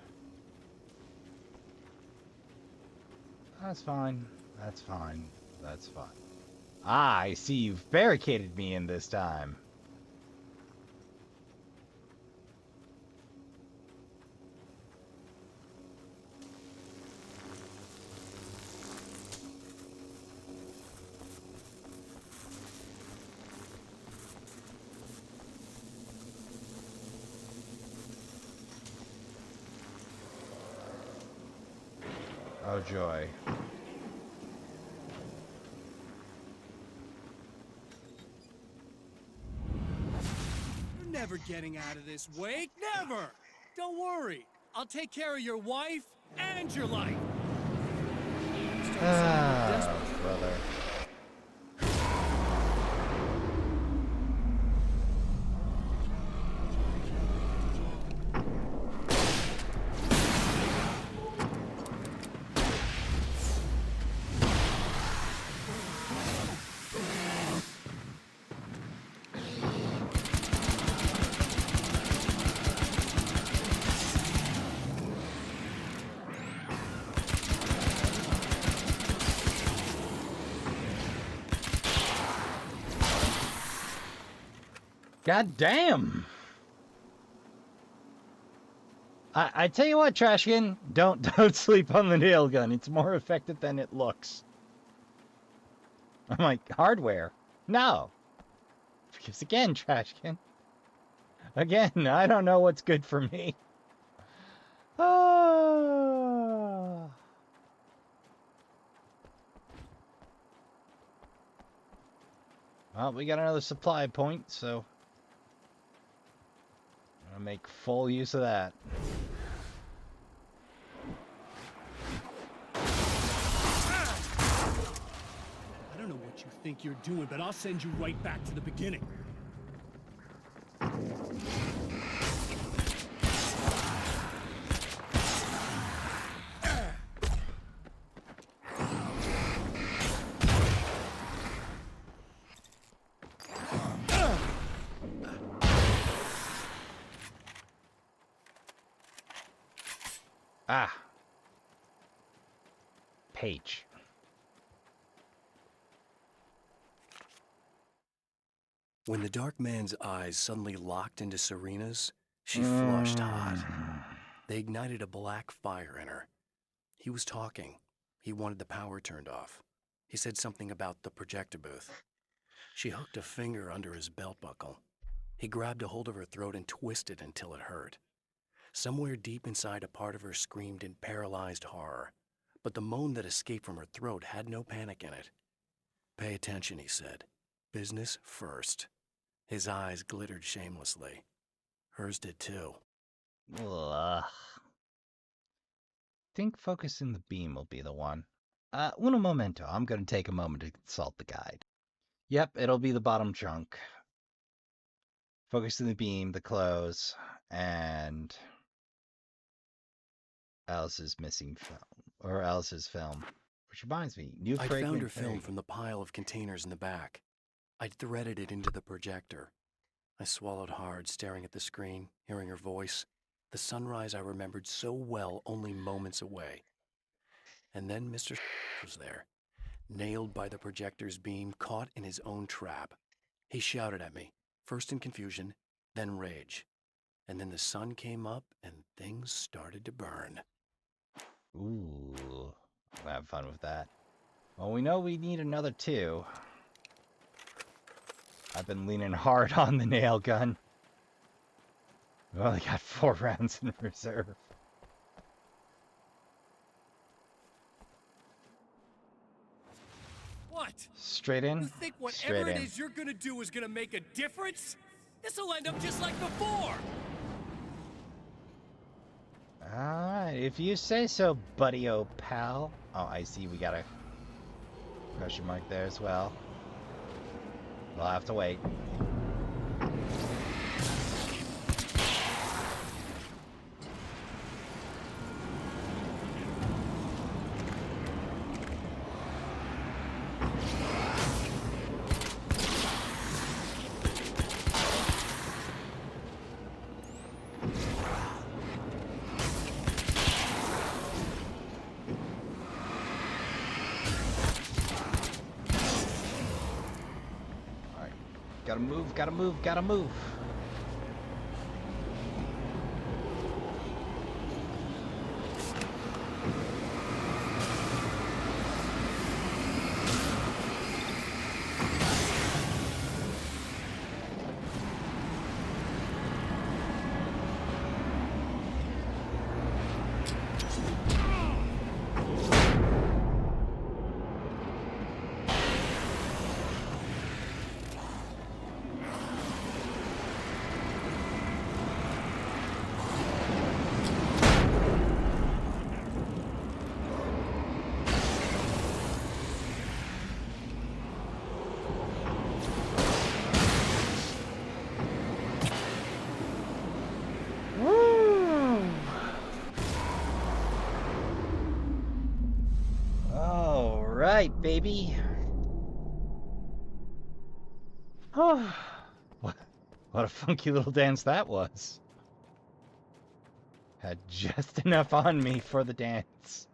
That's fine. That's fine. That's fine. Ah, I see you've barricaded me in this time. Oh joy. You're never getting out of this, Wake. Never! Don't worry. I'll take care of your wife and your life. Ah, brother. God damn! I tell you what, Trashkin, don't sleep on the nail gun. It's more effective than it looks. I'm like, hardware? No. Because again, Trashkin. Again, I don't know what's good for me. Ah. Well, we got another supply point, so I'm gonna make full use of that. I don't know what you think you're doing, but I'll send you right back to the beginning. Ah. Page. When the dark man's eyes suddenly locked into Serena's, she flushed hot. They ignited a black fire in her. He was talking. He wanted the power turned off. He said something about the projector booth. She hooked a finger under his belt buckle. He grabbed a hold of her throat and twisted until it hurt. Somewhere deep inside, a part of her screamed in paralyzed horror, but the moan that escaped from her throat had no panic in it. "Pay attention," he said. "Business first." His eyes glittered shamelessly. Hers did too. Ugh. Think focusing the beam will be the one. Uno momento. I'm going to take a moment to consult the guide. Yep, it'll be the bottom chunk. Focusing the beam, the clothes, and Alice's missing film. Or Alice's film. Which reminds me, new I fragrant found her film thing. from the pile of containers in the back. I'd threaded it into the projector. I swallowed hard, staring at the screen, hearing her voice. The sunrise I remembered so well only moments away. And then Mr. was there, nailed by the projector's beam, caught in his own trap. He shouted at me, first in confusion, then rage. And then the sun came up and things started to burn. Ooh. I'll have fun with that. Well, we know we need another 2. I've been leaning hard on the nail gun. We've only got 4 rounds in reserve. What? Straight in. You think Straight whatever it in. is you're gonna do is gonna make a difference? This'll end up just like before! Alright, if you say so, buddy, oh pal. Oh, I see we got a question mark there as well. We'll have to wait. Gotta move, gotta move, gotta move. Right, baby. Oh, what a funky little dance that was. Had just enough on me for the dance.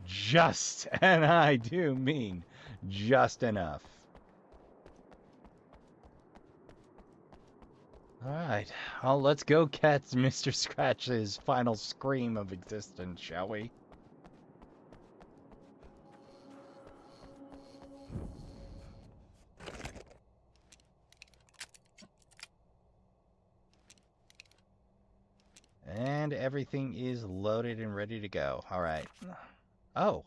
Just, and I do mean just enough. Alright, well, let's go catch Mr. Scratch's final scream of existence, shall we? And everything is loaded and ready to go. Alright. Oh.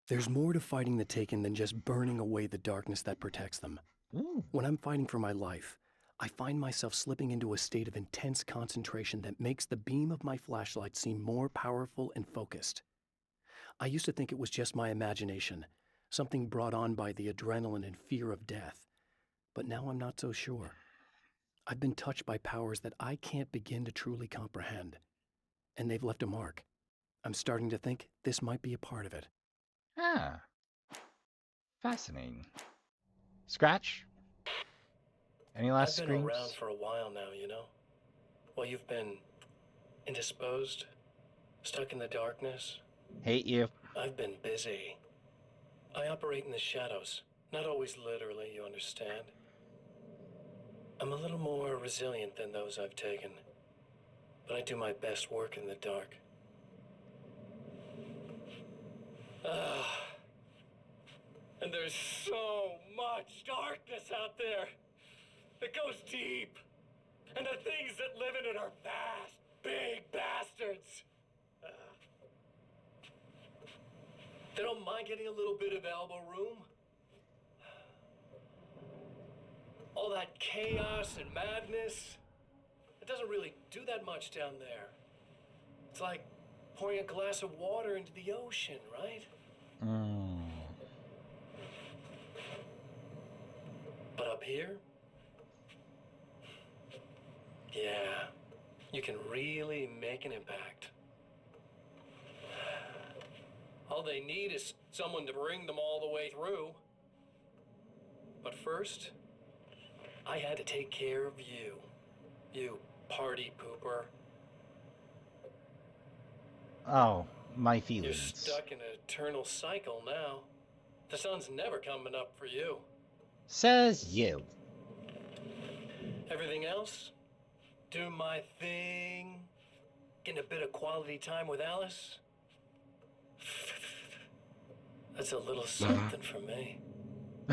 There's more to fighting the Taken than just burning away the darkness that protects them. Ooh. When I'm fighting for my life, I find myself slipping into a state of intense concentration that makes the beam of my flashlight seem more powerful and focused. I used to think it was just my imagination, something brought on by the adrenaline and fear of death. But now I'm not so sure. I've been touched by powers that I can't begin to truly comprehend. And they've left a mark. I'm starting to think this might be a part of it. Ah. Fascinating. Scratch? Any last I've been screams? around for a while now, you know? Well, you've been indisposed, Stuck in the darkness? Hate you. I've been busy. I operate in the shadows. Not always literally, you understand. I'm a little more resilient than those I've taken. But I do my best work in the dark. And there's so much darkness out there. It goes deep. And the things that live in it are vast, big bastards. They don't mind getting a little bit of elbow room. All that chaos and madness, it doesn't really do that much down there. It's like pouring a glass of water into the ocean, right? But up here, yeah, you can really make an impact. All they need is someone to bring them all the way through. But first, I had to take care of you. You party pooper. Oh, my You're feelings. stuck in an eternal cycle now. The sun's never coming up for you. Says you. Everything else? Do my thing. Getting a bit of quality time with Alice. That's a little something for me.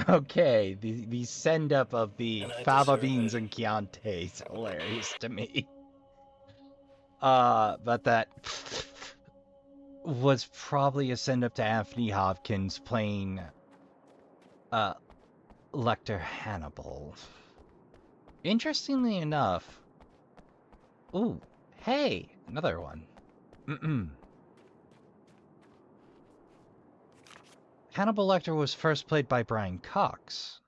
Okay, the send up of the And I fava deserve beans it. and Chianti is hilarious to me. But that was probably a send up to Anthony Hopkins playing Lecter Hannibal. Interestingly enough, ooh, hey, another one. Hannibal Lecter was first played by Brian Cox,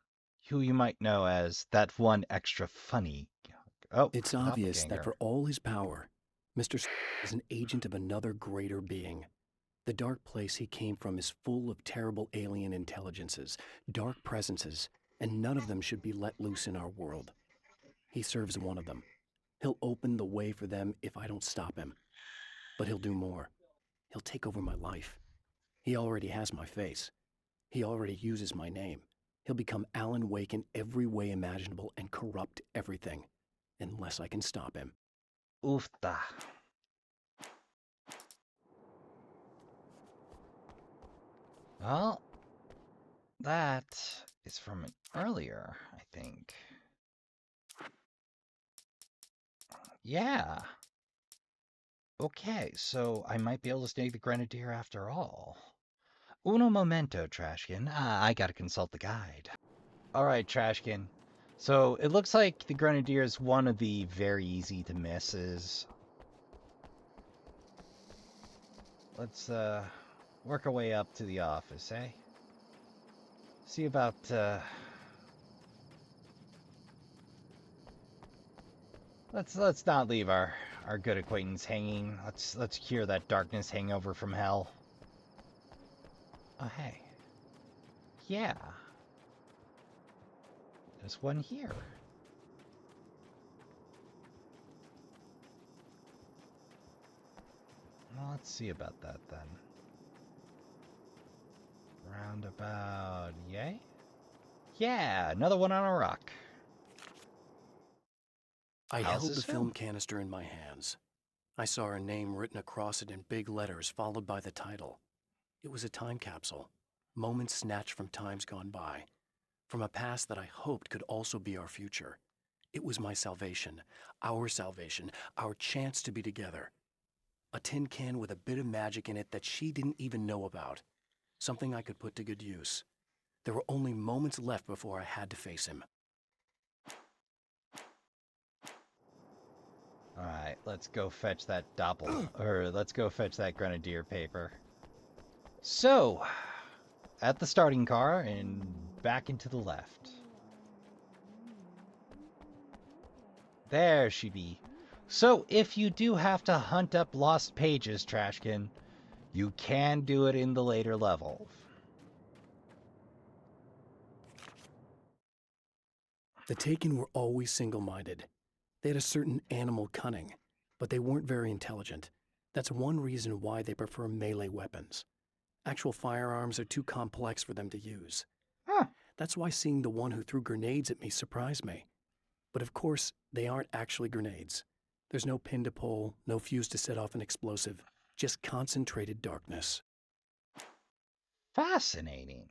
who you might know as that one extra funny. Oh, It's obvious that doppelganger. for all his power, Mr. is an agent of another greater being. The dark place he came from is full of terrible alien intelligences, dark presences, and none of them should be let loose in our world. He serves one of them. He'll open the way for them if I don't stop him. But he'll do more. He'll take over my life. He already has my face. He already uses my name. He'll become Alan Wake in every way imaginable and corrupt everything. Unless I can stop him. Oofta. Well, that is from an earlier, I think. Yeah. Okay, so I might be able to snag the Grenadier after all. Uno momento, Trashkin. I gotta consult the guide. Alright, Trashkin. So it looks like the Grenadier is one of the very easy to misses. Let's work our way up to the office, eh? See about let's not leave our good acquaintance hanging. Let's cure that darkness hangover from hell. Oh hey. Yeah. There's one here. Well, let's see about that then. Roundabout, yay? Yeah, another one on a rock. I How's held the this film film? canister in my hands. I saw her name written across it in big letters, followed by the title. It was a time capsule. Moments snatched from times gone by. From a past that I hoped could also be our future. It was my salvation, our chance to be together. A tin can with a bit of magic in it that she didn't even know about. Something I could put to good use. There were only moments left before I had to face him. Alright, let's go fetch that let's go fetch that Grenadier paper. So, at the starting car and back into the left. There she be. So, if you do have to hunt up lost pages, Trashkin, you can do it in the later level. The Taken were always single-minded. They had a certain animal cunning, but they weren't very intelligent. That's one reason why they prefer melee weapons. Actual firearms are too complex for them to use. Huh. That's why seeing the one who threw grenades at me surprised me. But of course, they aren't actually grenades. There's no pin to pull, no fuse to set off an explosive, just concentrated darkness. Fascinating.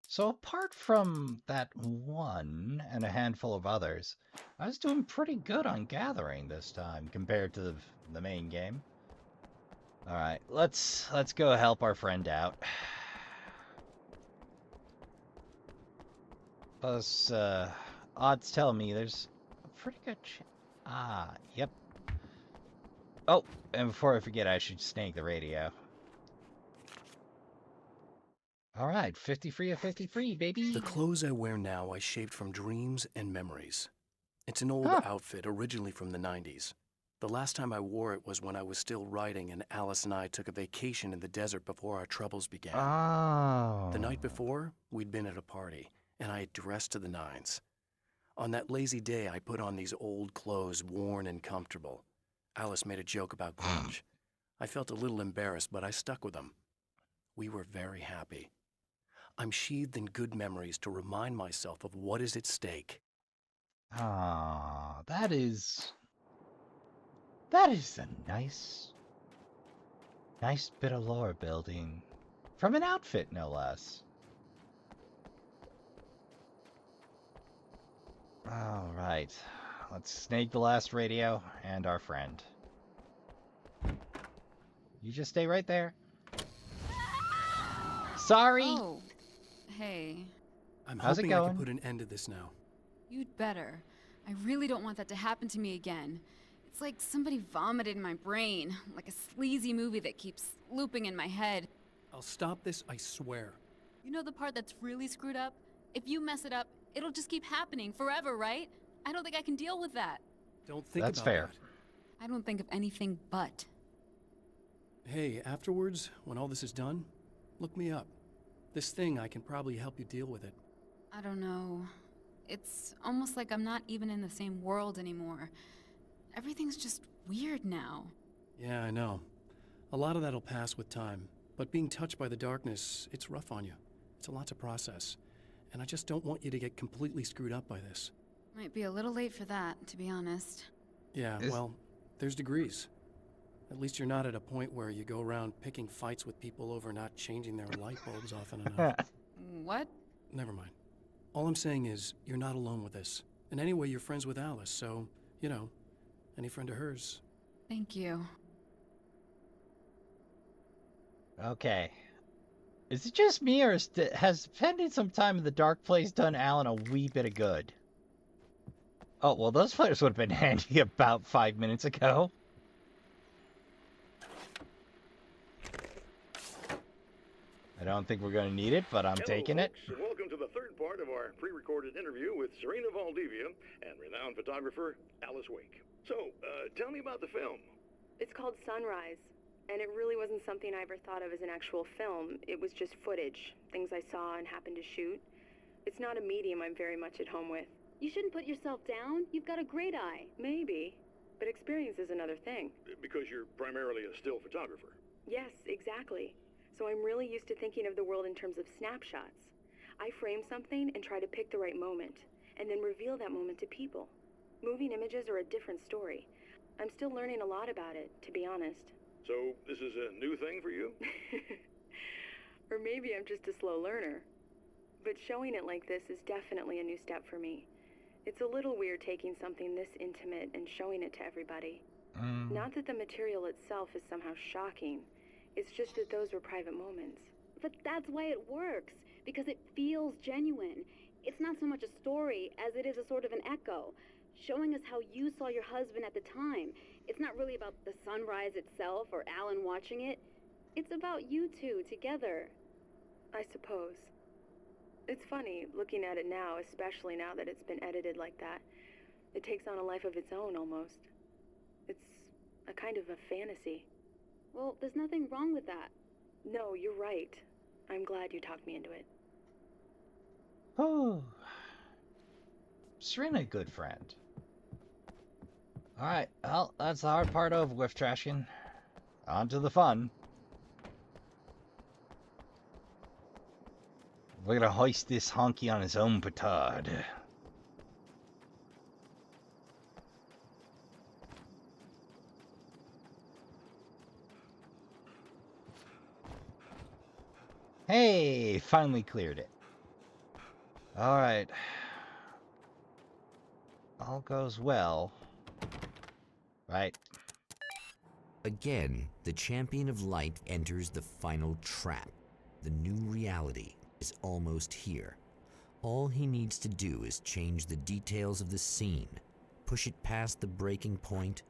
So apart from that one and a handful of others, I was doing pretty good on gathering this time compared to the main game. All right, let's go help our friend out. Plus, odds tell me there's a pretty good yep. Oh, and before I forget, I should snake the radio. All right, 50 free of 50 free, baby. The clothes I wear now I shaped from dreams and memories. It's an old outfit originally from the 90s. The last time I wore it was when I was still writing and Alice and I took a vacation in the desert before our troubles began. Oh. The night before, we'd been at a party, and I had dressed to the nines. On that lazy day, I put on these old clothes, worn and comfortable. Alice made a joke about grunge. I felt a little embarrassed, but I stuck with them. We were very happy. I'm sheathed in good memories to remind myself of what is at stake. Ah, that is a nice bit of lore building. From an outfit, no less. All right, let's snake the last radio and our friend. You just stay right there. Sorry. Oh, hey. I'm How's it hoping I going? can put an end to this now. You'd better. I really don't want that to happen to me again. It's like somebody vomited in my brain, like a sleazy movie that keeps looping in my head. I'll stop this, I swear. You know the part that's really screwed up? If you mess it up, it'll just keep happening forever, right? I don't think I can deal with that. Don't think That's about fair. that. I don't think of anything but. Hey, afterwards, when all this is done, look me up. This thing, I can probably help you deal with it. I don't know. It's almost like I'm not even in the same world anymore. Everything's just weird now. Yeah, I know. A lot of that'll pass with time. But being touched by the darkness, it's rough on you. It's a lot to process. And I just don't want you to get completely screwed up by this. Might be a little late for that, to be honest. Yeah, well, there's degrees. At least you're not at a point where you go around picking fights with people over not changing their light bulbs often enough. What? Never mind. All I'm saying is, you're not alone with this. And anyway, you're friends with Alice, so, you know, any friend of hers. Thank you. Okay. Is it just me, or has spending some time in the dark place done Alan a wee bit of good? Oh, well, those flares would have been handy about 5 minutes ago. I don't think we're going to need it, but I'm taking it. Folks, and welcome to the third part of our pre-recorded interview with Serena Valdivia and renowned photographer Alice Wake. So, tell me about the film. It's called Sunrise, and it really wasn't something I ever thought of as an actual film. It was just footage, things I saw and happened to shoot. It's not a medium I'm very much at home with. You shouldn't put yourself down. You've got a great eye. Maybe, but experience is another thing. Because you're primarily a still photographer. Yes, exactly. So I'm really used to thinking of the world in terms of snapshots. I frame something and try to pick the right moment, and then reveal that moment to people. Moving images are a different story. I'm still learning a lot about it, to be honest. So, this is a new thing for you? Or maybe I'm just a slow learner. But showing it like this is definitely a new step for me. It's a little weird taking something this intimate and showing it to everybody. Not that the material itself is somehow shocking. It's just that those were private moments. But that's why it works, because it feels genuine. It's not so much a story as it is a sort of an echo, showing us how you saw your husband at the time. It's not really about the sunrise itself or Alan watching it. It's about you two together. I suppose. It's funny, looking at it now, especially now that it's been edited like that. It takes on a life of its own, almost. It's a kind of a fantasy. Well, there's nothing wrong with that. No, you're right. I'm glad you talked me into it. Oh. Serena, a good friend. Alright, well, that's the hard part over with, Trashkin. On to the fun. We're gonna hoist this honky on his own petard. Hey, finally cleared it. All right. All goes well. Right. Again, the champion of light enters the final trap. The new reality is almost here. All he needs to do is change the details of the scene, push it past the breaking point,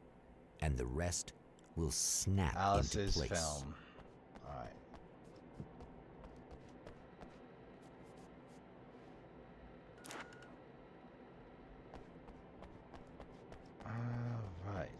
and the rest will snap Alice's into place. film. All right. All right.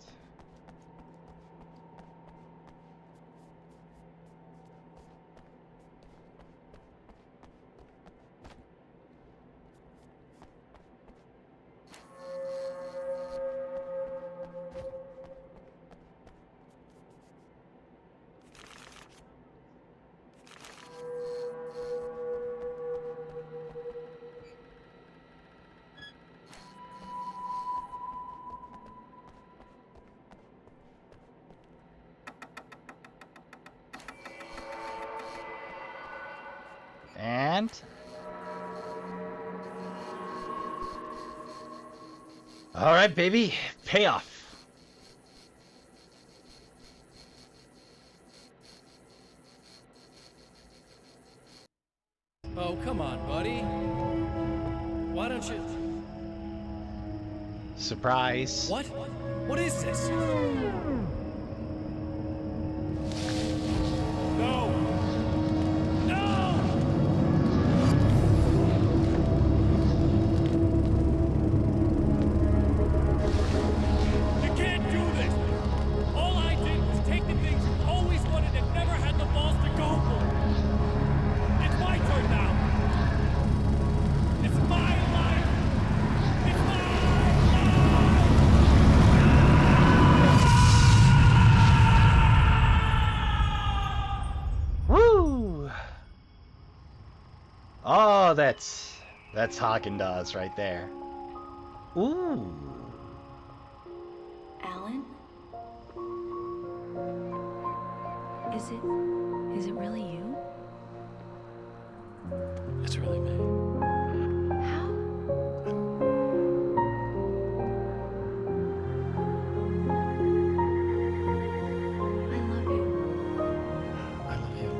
And all right, baby, payoff. Oh, come on, buddy. Why don't you... Surprise. What? What is this? No! No! You can't do this! All I did was take the things you always wanted and never had the balls to go for. It's my turn now. It's my life. It's my life. Woo! Oh, that's Haagen-Dazs right there. Ooh. Alan? Is it really you? It's really me. How? I love you. I love you.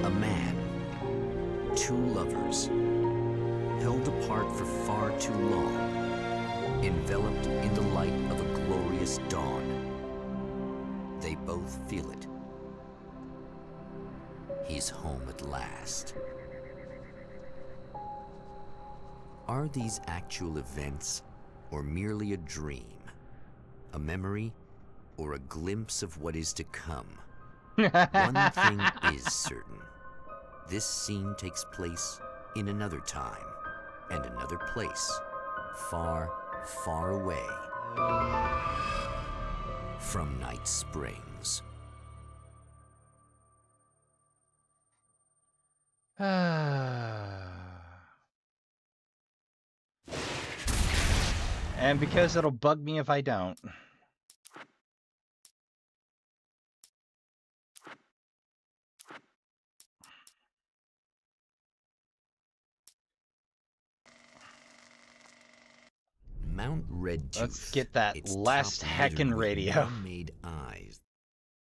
A man, two lovers, held apart for far too long, enveloped in the light of a glorious dawn. They both feel it. He's home at last. Are these actual events, or merely a dream? A memory, or a glimpse of what is to come? One thing is certain. This scene takes place in another time and another place, far, far away from Night Springs. And because it'll bug me if I don't. Mount Redtooth. Let's get that its last top heckin' littered with radio. man-made eyes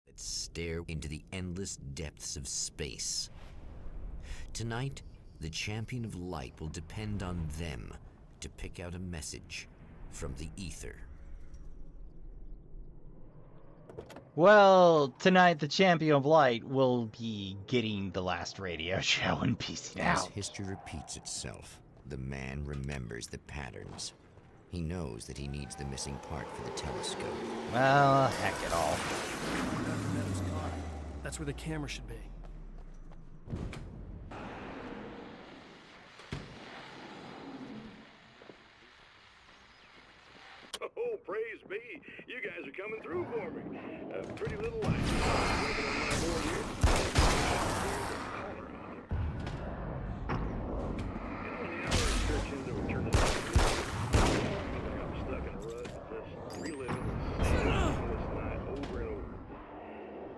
that stare into the endless depths of space. Tonight, the champion of light will depend on them to pick out a message from the ether. Well, tonight the champion of light will be getting the last radio show and piecing As out. history repeats itself, the man remembers the patterns He knows that he needs the missing part for the telescope. Well, heck it all. Dr. Meadows' car. That's where the camera should be. Oh, praise be. You guys are coming through for me. A pretty little light. Working on my board here. When the hour stretches over turning I'm stuck in a rut, just reliving this night over and over.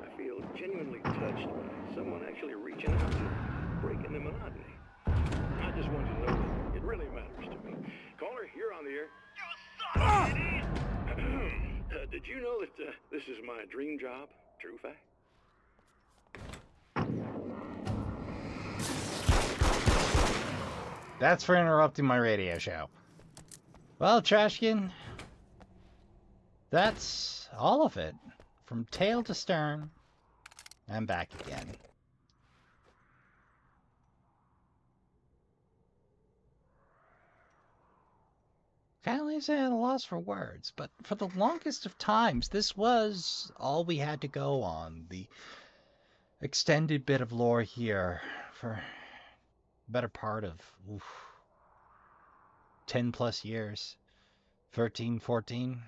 I feel genuinely touched by someone actually reaching out to breaking the monotony. I just want you to know that it really matters to me. Caller, you're on the air. Did you know that this is my dream job? True fact. That's for interrupting my radio show. Well, Trashkin, that's all of it. From tail to stern, and back again. Kind of at a loss for words, but for the longest of times, this was all we had to go on. The extended bit of lore here for the better part of 10 plus years, 13, 14.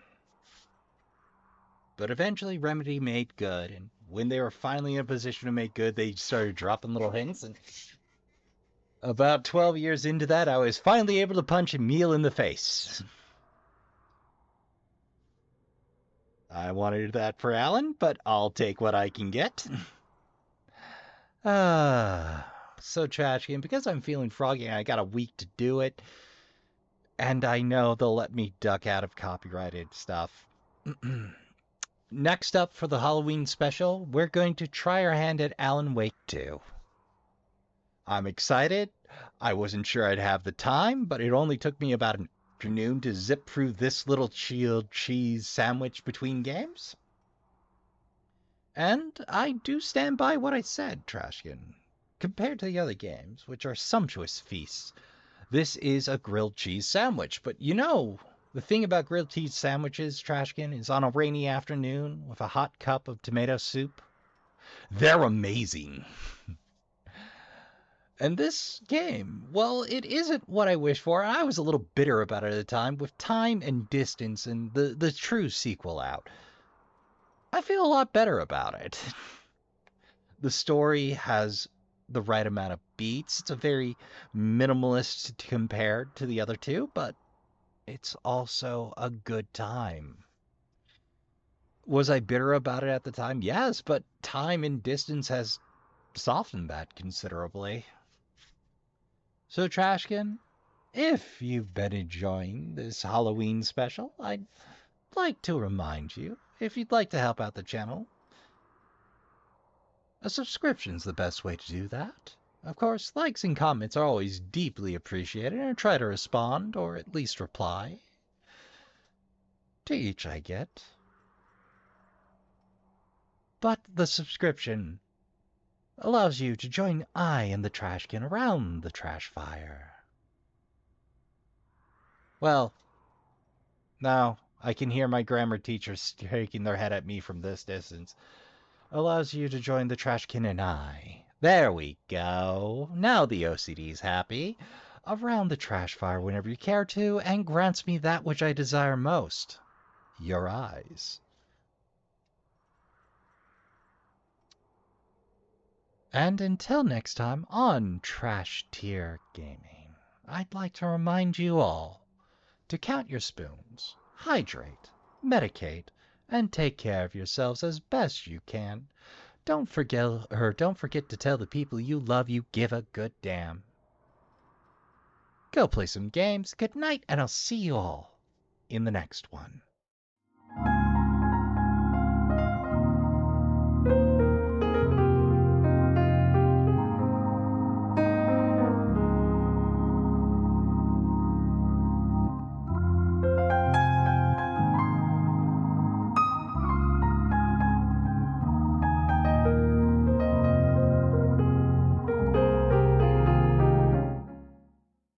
But eventually Remedy made good, and when they were finally in a position to make good, they started dropping little hints, and about 12 years into that, I was finally able to punch Emil in the face. I wanted that for Alan, but I'll take what I can get. So Trashkin, because I'm feeling froggy and I got a week to do it, and I know they'll let me duck out of copyrighted stuff. Next up for the Halloween special, we're going to try our hand at Alan Wake 2. I'm excited. I wasn't sure I'd have the time, but it only took me about an afternoon to zip through this little chilled cheese sandwich between games. And I do stand by what I said, Trashkin. Compared to the other games, which are sumptuous feasts, this is a grilled cheese sandwich. But you know, the thing about grilled cheese sandwiches, Trashkin, is on a rainy afternoon with a hot cup of tomato soup, they're amazing. And this game, well, it isn't what I wished for. I was a little bitter about it at the time, with Time and Distance and the true sequel out. I feel a lot better about it. The story has the right amount of beats. It's a very minimalist compared to the other two, but it's also a good time. Was I bitter about it at the time? Yes, but Time and Distance has softened that considerably. So, Trashkin, if you've been enjoying this Halloween special, I'd like to remind you, if you'd like to help out the channel, a subscription's the best way to do that. Of course, likes and comments are always deeply appreciated, and I try to respond, or at least reply, to each I get. But the subscription allows you to join I and the Trashkin around the trash fire. Well, now I can hear my grammar teachers shaking their head at me from this distance. Allows you to join the Trashkin and I. There we go. Now the OCD's happy. Around the trash fire whenever you care to, and grants me that which I desire most. Your eyes. And until next time on Trash Tier Gaming, I'd like to remind you all to count your spoons, hydrate, medicate, and take care of yourselves as best you can. Don't forget to tell the people you love you give a good damn. Go play some games. Good night, and I'll see you all in the next one.